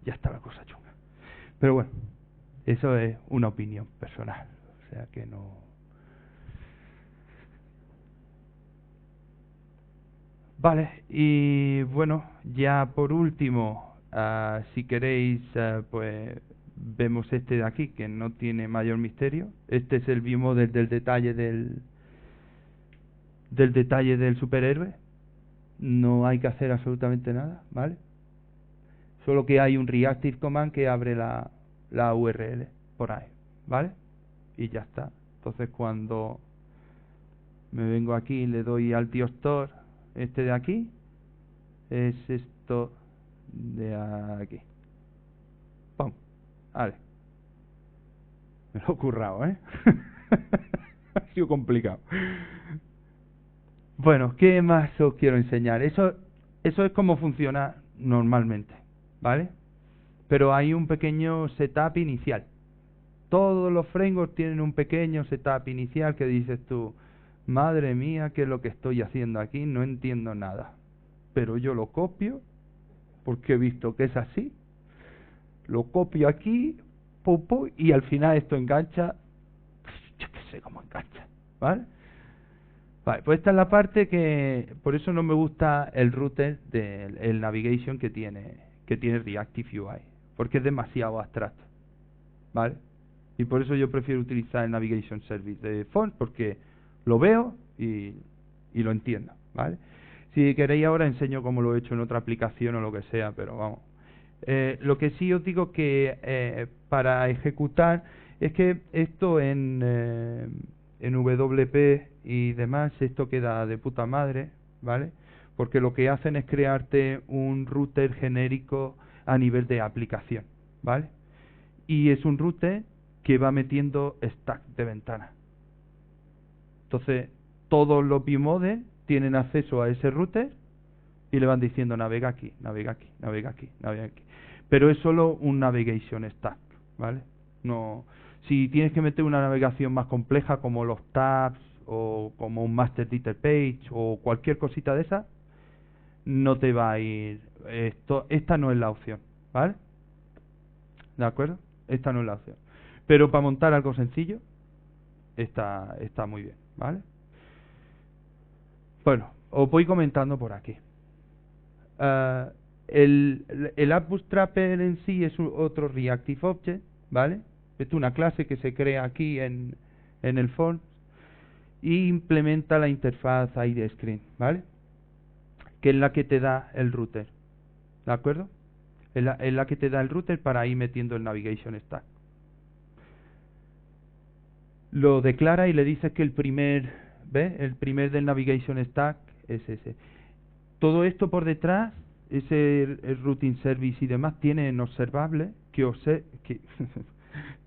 Ya está la cosa chunga. Pero bueno, eso es una opinión personal. O sea que no. Vale, y bueno, ya por último, si queréis, pues vemos este de aquí, que no tiene mayor misterio. Este es el view model del detalle del superhéroe. No hay que hacer absolutamente nada, ¿vale? Solo que hay un reactive command que abre la URL por ahí, ¿vale? Y ya está. Entonces cuando me vengo aquí y le doy al tío store, este de aquí, es esto de aquí. ¡Pum! Vale. Me lo he currado, ¿eh? Ha sido complicado. Bueno, ¿qué más os quiero enseñar? Eso es como funciona normalmente, ¿vale? Pero hay un pequeño setup inicial. Todos los frameworks tienen un pequeño setup inicial que dices tú, madre mía, ¿qué es lo que estoy haciendo aquí? No entiendo nada. Pero yo lo copio, porque he visto que es así, lo copio aquí, y al final esto engancha, yo qué sé cómo engancha, ¿vale? Vale, pues esta es la parte que, por eso no me gusta el router el navigation que tiene Reactive UI, porque es demasiado abstracto, ¿vale? Y por eso yo prefiero utilizar el Navigation Service de Fonts, porque lo veo y lo entiendo, ¿vale? Si queréis ahora enseño cómo lo he hecho en otra aplicación o lo que sea, pero vamos. Lo que sí os digo que para ejecutar es que esto en WP y demás, esto queda de puta madre, ¿vale? Porque lo que hacen es crearte un router genérico a nivel de aplicación, ¿vale? Y es un router que va metiendo stack de ventanas. Entonces, todos los viewmodels tienen acceso a ese router y le van diciendo navega aquí, navega aquí, navega aquí, navega aquí. Pero es solo un navigation stack, ¿vale? No, si tienes que meter una navegación más compleja como los tabs o como un master detail page o cualquier cosita de esa, no te va a ir. Esta no es la opción, ¿vale? ¿De acuerdo? Esta no es la opción. Pero para montar algo sencillo, está muy bien, ¿vale? Bueno, os voy comentando por aquí. El App Bootstrapper en sí es otro Reactive Object, ¿vale? Es una clase que se crea aquí en el Forms y implementa la interfaz IDScreen, ¿vale? Que es la que te da el router, ¿de acuerdo? Es la que te da el router para ir metiendo el Navigation Stack. Lo declara y le dices que el primer del Navigation Stack es ese. Todo esto por detrás, el Routing Service y demás, tiene observables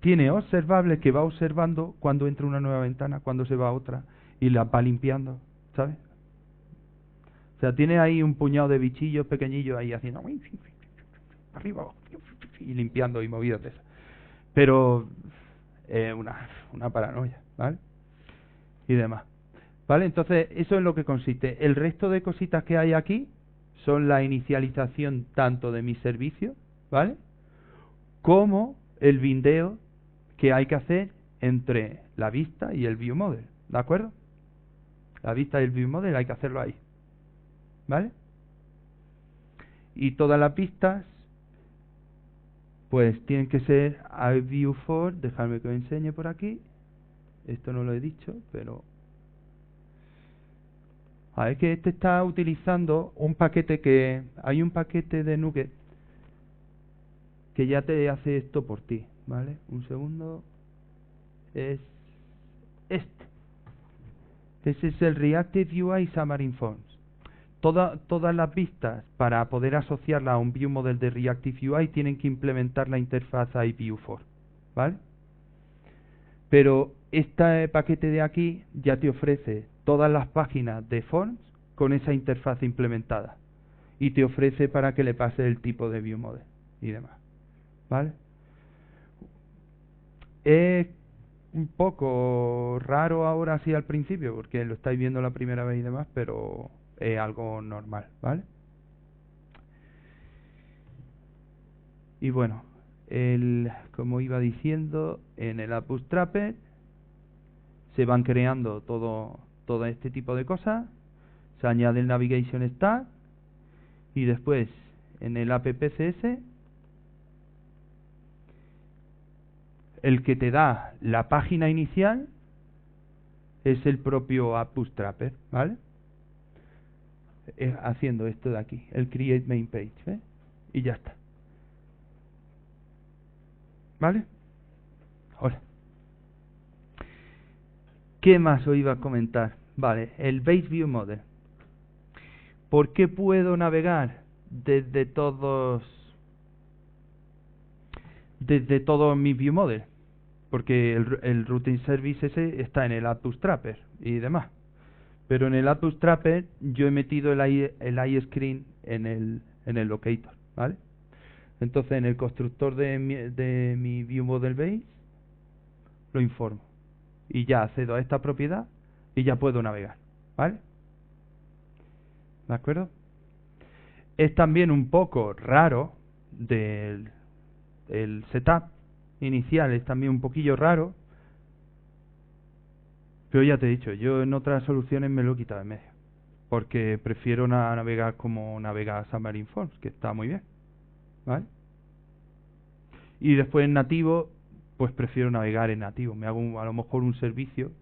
tiene observables que va observando cuando entra una nueva ventana, cuando se va a otra, y las va limpiando, ¿sabes? O sea, tiene ahí un puñado de bichillos pequeñillos ahí haciendo arriba y limpiando y movidas de esas. Pero una paranoia, ¿vale? Y demás. ¿Vale? Entonces, eso es lo que consiste. El resto de cositas que hay aquí son la inicialización tanto de mi servicio, ¿vale? Como el bindeo que hay que hacer entre la vista y el viewmodel, ¿de acuerdo? La vista y el viewmodel hay que hacerlo ahí, ¿vale? Y todas las vistas pues tienen que ser iView4, dejadme que os enseñe por aquí. Esto no lo he dicho, pero a ver, que este está utilizando un paquete hay un paquete de Nugget que ya te hace esto por ti, ¿vale? Un segundo. Es este. Ese es el Reactive UI Xamarin Forms. Todas las vistas, para poder asociarla a un viewmodel de Reactive UI, tienen que implementar la interfaz iView4, ¿vale? Pero este paquete de aquí ya te ofrece todas las páginas de Forms con esa interfaz implementada y te ofrece para que le pase el tipo de viewmodel y demás, ¿vale? Es un poco raro ahora así al principio porque lo estáis viendo la primera vez y demás, pero es algo normal, ¿vale? Y bueno, como iba diciendo, en el App Bootstrapper se van creando todo este tipo de cosas, se añade el Navigation Stack y después en el AppCS el que te da la página inicial es el propio App Bootstrapper, ¿vale? Haciendo esto de aquí, el Create Main Page, ¿ves? Y ya está, ¿vale? Hola. ¿Qué más os iba a comentar? Vale, el Base View Model. ¿Por qué puedo navegar desde todos mis view models? Porque el Routing Service ese está en el App Bootstrapper y demás. Pero en el App Bootstrapper yo he metido el iScreen en el locator, ¿vale? Entonces en el constructor de mi viewModel base lo informo y ya accedo a esta propiedad y ya puedo navegar, ¿vale? ¿De acuerdo? Es también un poco raro el setup inicial, es también un poquillo raro Pero ya te he dicho, yo en otras soluciones me lo he quitado en medio, porque prefiero navegar como navega Xamarin Forms, que está muy bien, ¿vale? Y después en nativo, pues prefiero navegar en nativo. Me hago a lo mejor un servicio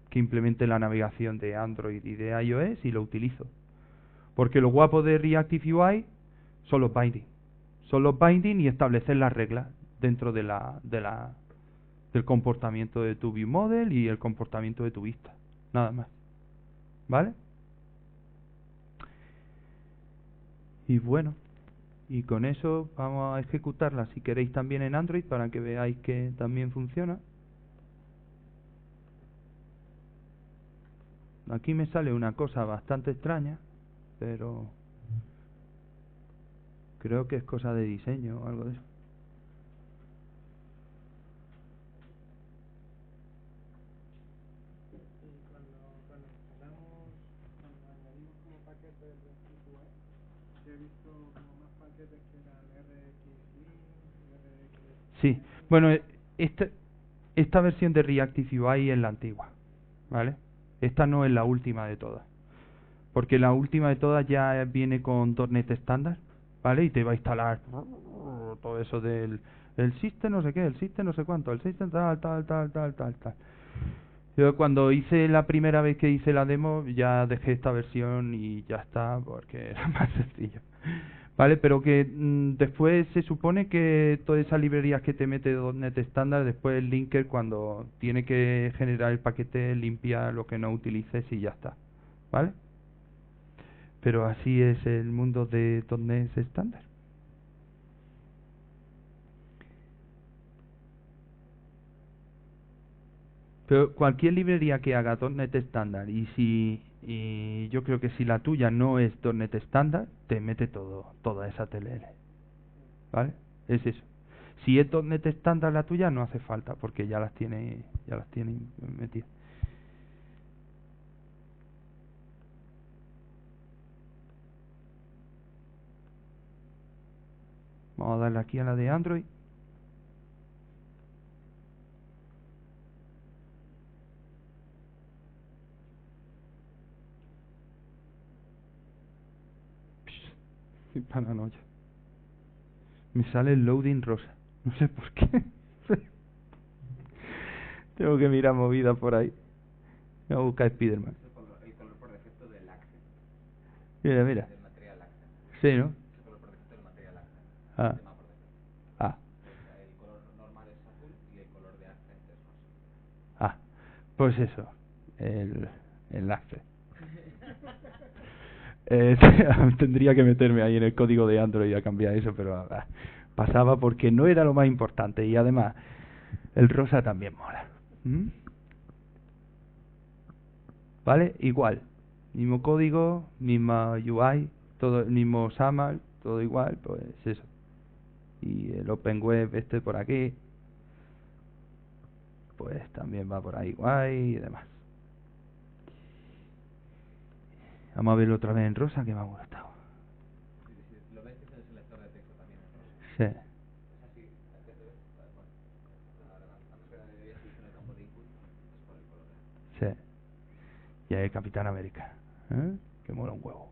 que implemente la navegación de Android y de iOS y lo utilizo. Porque lo guapo de Reactive UI son los binding. Son los binding y establecer las reglas dentro del comportamiento de tu ViewModel y el comportamiento de tu vista. Nada más. ¿Vale? Y bueno, y con eso vamos a ejecutarla si queréis también en Android para que veáis que también funciona. Aquí me sale una cosa bastante extraña, pero creo que es cosa de diseño o algo de eso. Y cuando instalamos, cuando añadimos como paquetes de UI, yo he visto como más paquetes que eran RxLink, Sí, bueno, esta versión de Reactive UI es la antigua, ¿vale? Esta no es la última de todas, porque la última de todas ya viene con .NET estándar, ¿vale? Y te va a instalar todo eso del el system no sé qué, el system no sé cuánto, el system tal. Yo cuando hice la primera vez que hice la demo ya dejé esta versión y ya está, porque era más sencillo. Vale, pero que después se supone que todas esas librerías que te mete .NET estándar, después el linker cuando tiene que generar el paquete limpia lo que no utilices y ya está. ¿Vale? Pero así es el mundo de .NET estándar. Pero cualquier librería que haga .NET estándar y yo creo que si la tuya no es .NET estándar, te mete toda esa TLL. ¿Vale? Es eso. Si es .NET estándar la tuya, no hace falta porque ya las tiene metidas. Vamos a darle aquí a la de Android. Qué paranoia. Me sale el loading rosa. No sé por qué. Tengo que mirar movida por ahí. Voy a buscar Spiderman. Es el color por defecto del Accent, Mira. del material Accent. Sí, ¿no? Es el color por defecto del material Accent. Ah. El tema por defecto. Ah. El color normal es azul y el color de Accent es rosa. Ah. Pues eso. El Accent. Tendría que meterme ahí en el código de Android a cambiar eso, pero pasaba porque no era lo más importante y además el rosa también mola. ¿Mm? ¿Vale? Igual, mismo código, misma UI, todo el mismo XAML, todo igual, pues eso. Y el Open Web este por aquí, pues también va por ahí guay y demás. Vamos a verlo otra vez en rosa que me ha gustado. Si lo ves es el selector de texto también en rosa. Sí, Es así, antes de bueno, antes era de si en el campo de input es por el color de. sí. Y ahí Capitán América, ¿eh? Que mola un huevo.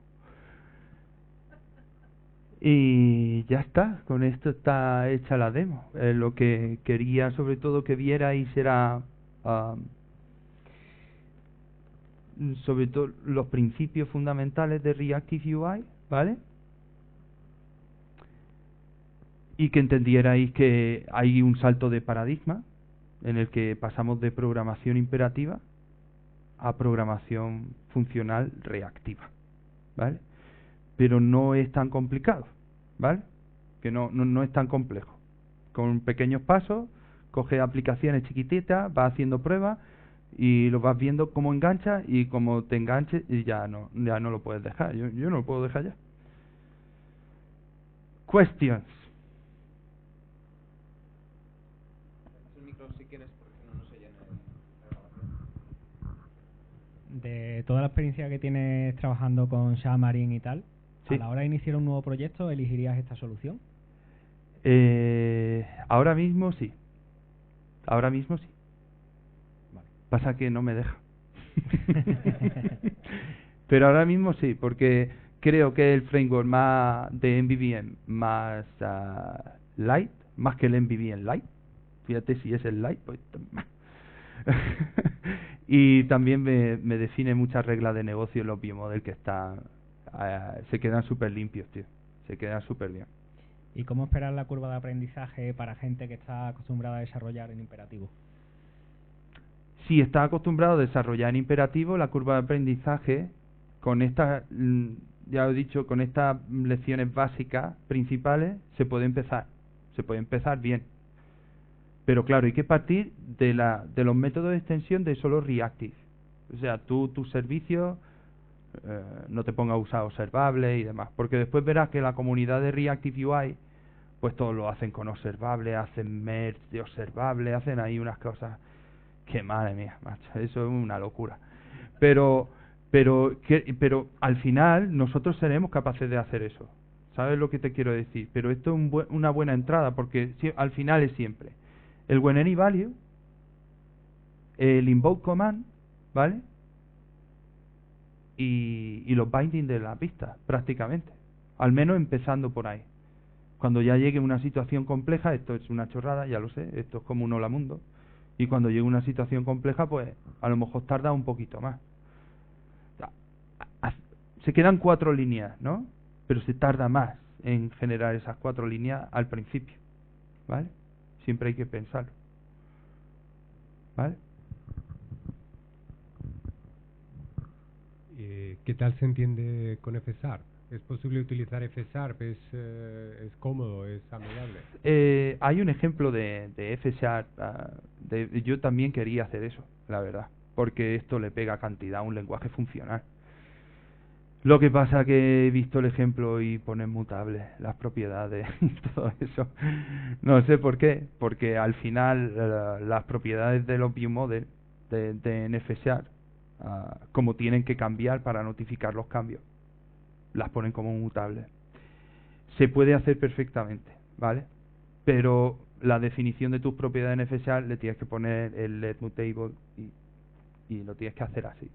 Y ya está, con esto está hecha la demo. Lo que quería sobre todo que vierais era sobre todo los principios fundamentales de Reactive UI, ¿vale? Y que entendierais que hay un salto de paradigma en el que pasamos de programación imperativa a programación funcional reactiva, ¿vale? Pero no es tan complicado, ¿vale? Que no es tan complejo. Con pequeños pasos, coge aplicaciones chiquititas, vas haciendo pruebas y lo vas viendo cómo engancha y como te enganche y ya no lo puedes dejar. Yo no lo puedo dejar ya. Questions. Haz el micro si quieres porque si no, no se llena la grabación. De toda la experiencia que tienes trabajando con Xamarin y tal, Sí. a la hora de iniciar un nuevo proyecto, ¿elegirías esta solución? Ahora mismo sí. Ahora mismo sí. Vale. Pasa que no me deja. Pero ahora mismo sí, porque creo que es el framework más de MVVM más light, más que el MVVM light. Fíjate si es el light, pues y también me define muchas reglas de negocio en los biomodel que están se quedan súper limpios, tío. Se quedan súper bien. ¿Y cómo esperar la curva de aprendizaje para gente que está acostumbrada a desarrollar en imperativo? Si está acostumbrado a desarrollar en imperativo, la curva de aprendizaje con estas, ya he dicho, con estas lecciones básicas principales se puede empezar bien. Pero claro, hay que partir de los métodos de extensión de solo Reactive. O sea, tus servicios no te pongas a usar observables y demás, porque después verás que la comunidad de Reactive UI, pues todos lo hacen con observables, hacen merge de observables, hacen ahí unas cosas que madre mía, macho, eso es una locura. Pero al final nosotros seremos capaces de hacer eso. ¿Sabes lo que te quiero decir? Pero esto es una buena entrada, porque al final es siempre el when any value, el invoke command, ¿vale? Y los binding de la pista, prácticamente. Al menos empezando por ahí. Cuando ya llegue una situación compleja, esto es una chorrada, ya lo sé, esto es como un hola mundo. Y cuando llegue una situación compleja, pues a lo mejor tarda un poquito más. Se quedan 4 líneas, ¿no? Pero se tarda más en generar esas 4 líneas al principio, ¿vale? Siempre hay que pensarlo, ¿vale? ¿Qué tal se entiende con FSARP? ¿Es posible utilizar FSARP? ¿Es cómodo? ¿Es amigable? Hay un ejemplo de F#. Yo también quería hacer eso, la verdad, porque esto le pega cantidad a un lenguaje funcional. Lo que pasa que he visto el ejemplo y ponen mutables las propiedades y todo eso. No sé por qué, porque al final las propiedades de los viewModel de NFShare, como tienen que cambiar para notificar los cambios, las ponen como mutables. Se puede hacer perfectamente, ¿vale? Pero la definición de tus propiedades en FShare le tienes que poner el let mutable y lo tienes que hacer así.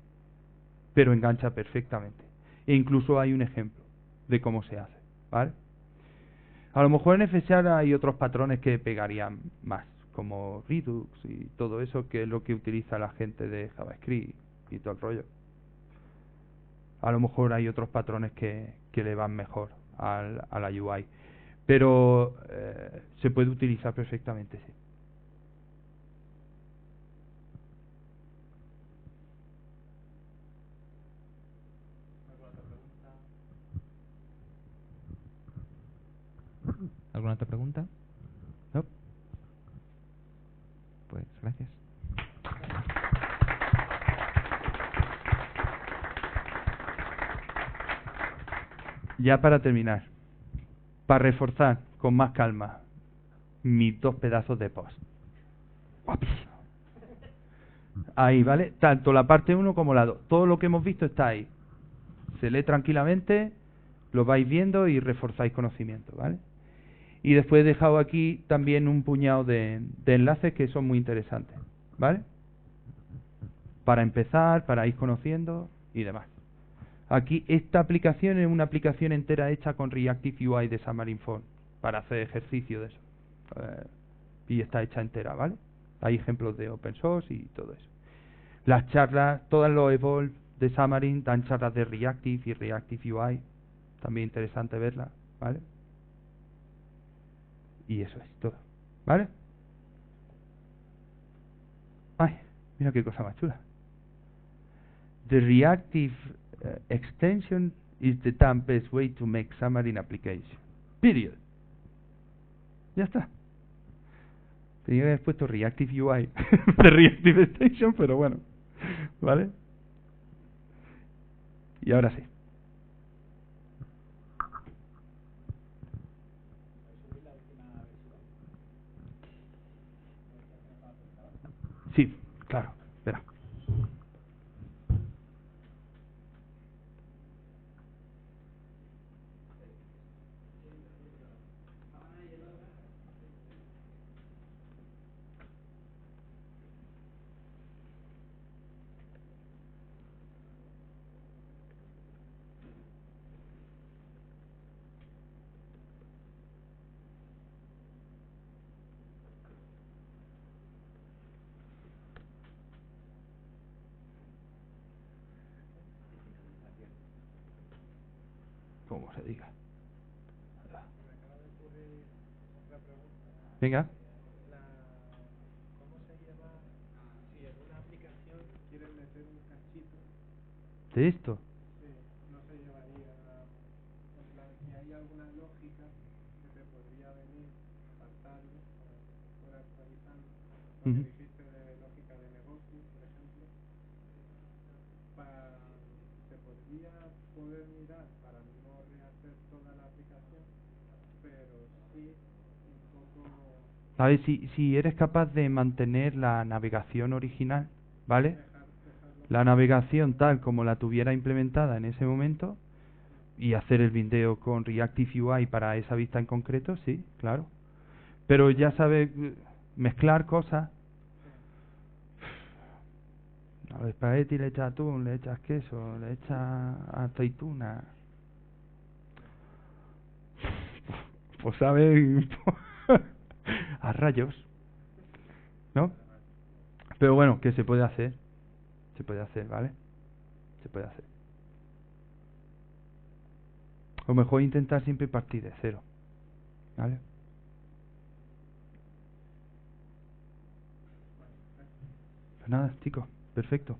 Pero engancha perfectamente. E incluso hay un ejemplo de cómo se hace, ¿vale? A lo mejor en FShare hay otros patrones que pegarían más, como Redux y todo eso, que es lo que utiliza la gente de JavaScript y todo el rollo. A lo mejor hay otros patrones que le van mejor a la UI, pero se puede utilizar perfectamente, sí. ¿Alguna otra pregunta? ¿No? Pues gracias. Ya para terminar, para reforzar con más calma mis 2 pedazos de post. Guapísimo. Ahí, ¿vale? Tanto la parte 1 como la 2. Todo lo que hemos visto está ahí. Se lee tranquilamente, lo vais viendo y reforzáis conocimiento, ¿vale? Y después he dejado aquí también un puñado de enlaces que son muy interesantes, ¿vale? Para empezar, para ir conociendo y demás. Aquí esta aplicación es una aplicación entera hecha con Reactive UI de Xamarin Form para hacer ejercicio de eso. Y está hecha entera, ¿vale? Hay ejemplos de open source y todo eso. Las charlas, todas los Evolve de Xamarin dan charlas de Reactive y Reactive UI. También interesante verlas, ¿vale? Y eso es todo, ¿vale? Ay, mira qué cosa más chula. The Reactive extension is the best way to make Xamarin application. Period. Ya está. Tenía que haber puesto Reactive UI de Reactive Extension, pero bueno, ¿vale? Y ahora sí. Sí, claro, espera. como se diga. Me acaba de ocurrir otra pregunta. Venga. ¿Cómo se lleva si en una aplicación quieren meter un cachito? ¿De esto? Sí, no se llevaría, en plan, si hay alguna lógica que te podría venir saltando para que se fuera actualizando, lo que Ujú. dijiste de lógica de negocio, por ejemplo, se podría poder mirar para no rehacer toda la aplicación, pero sí un poco A ver, si eres capaz de mantener la navegación original, ¿vale? dejarlo La navegación tal como la tuviera implementada en ese momento y hacer el video con Reactive UI para esa vista en concreto, sí, claro. Pero ya sabes, mezclar cosas. Al espagueti le echas atún, le echas queso, le echas aceituna. Pues sabe a rayos, ¿no? Pero bueno, que se puede hacer, ¿vale? Se puede hacer. Lo mejor intentar siempre partir de cero, ¿vale? Pues nada, chicos, perfecto.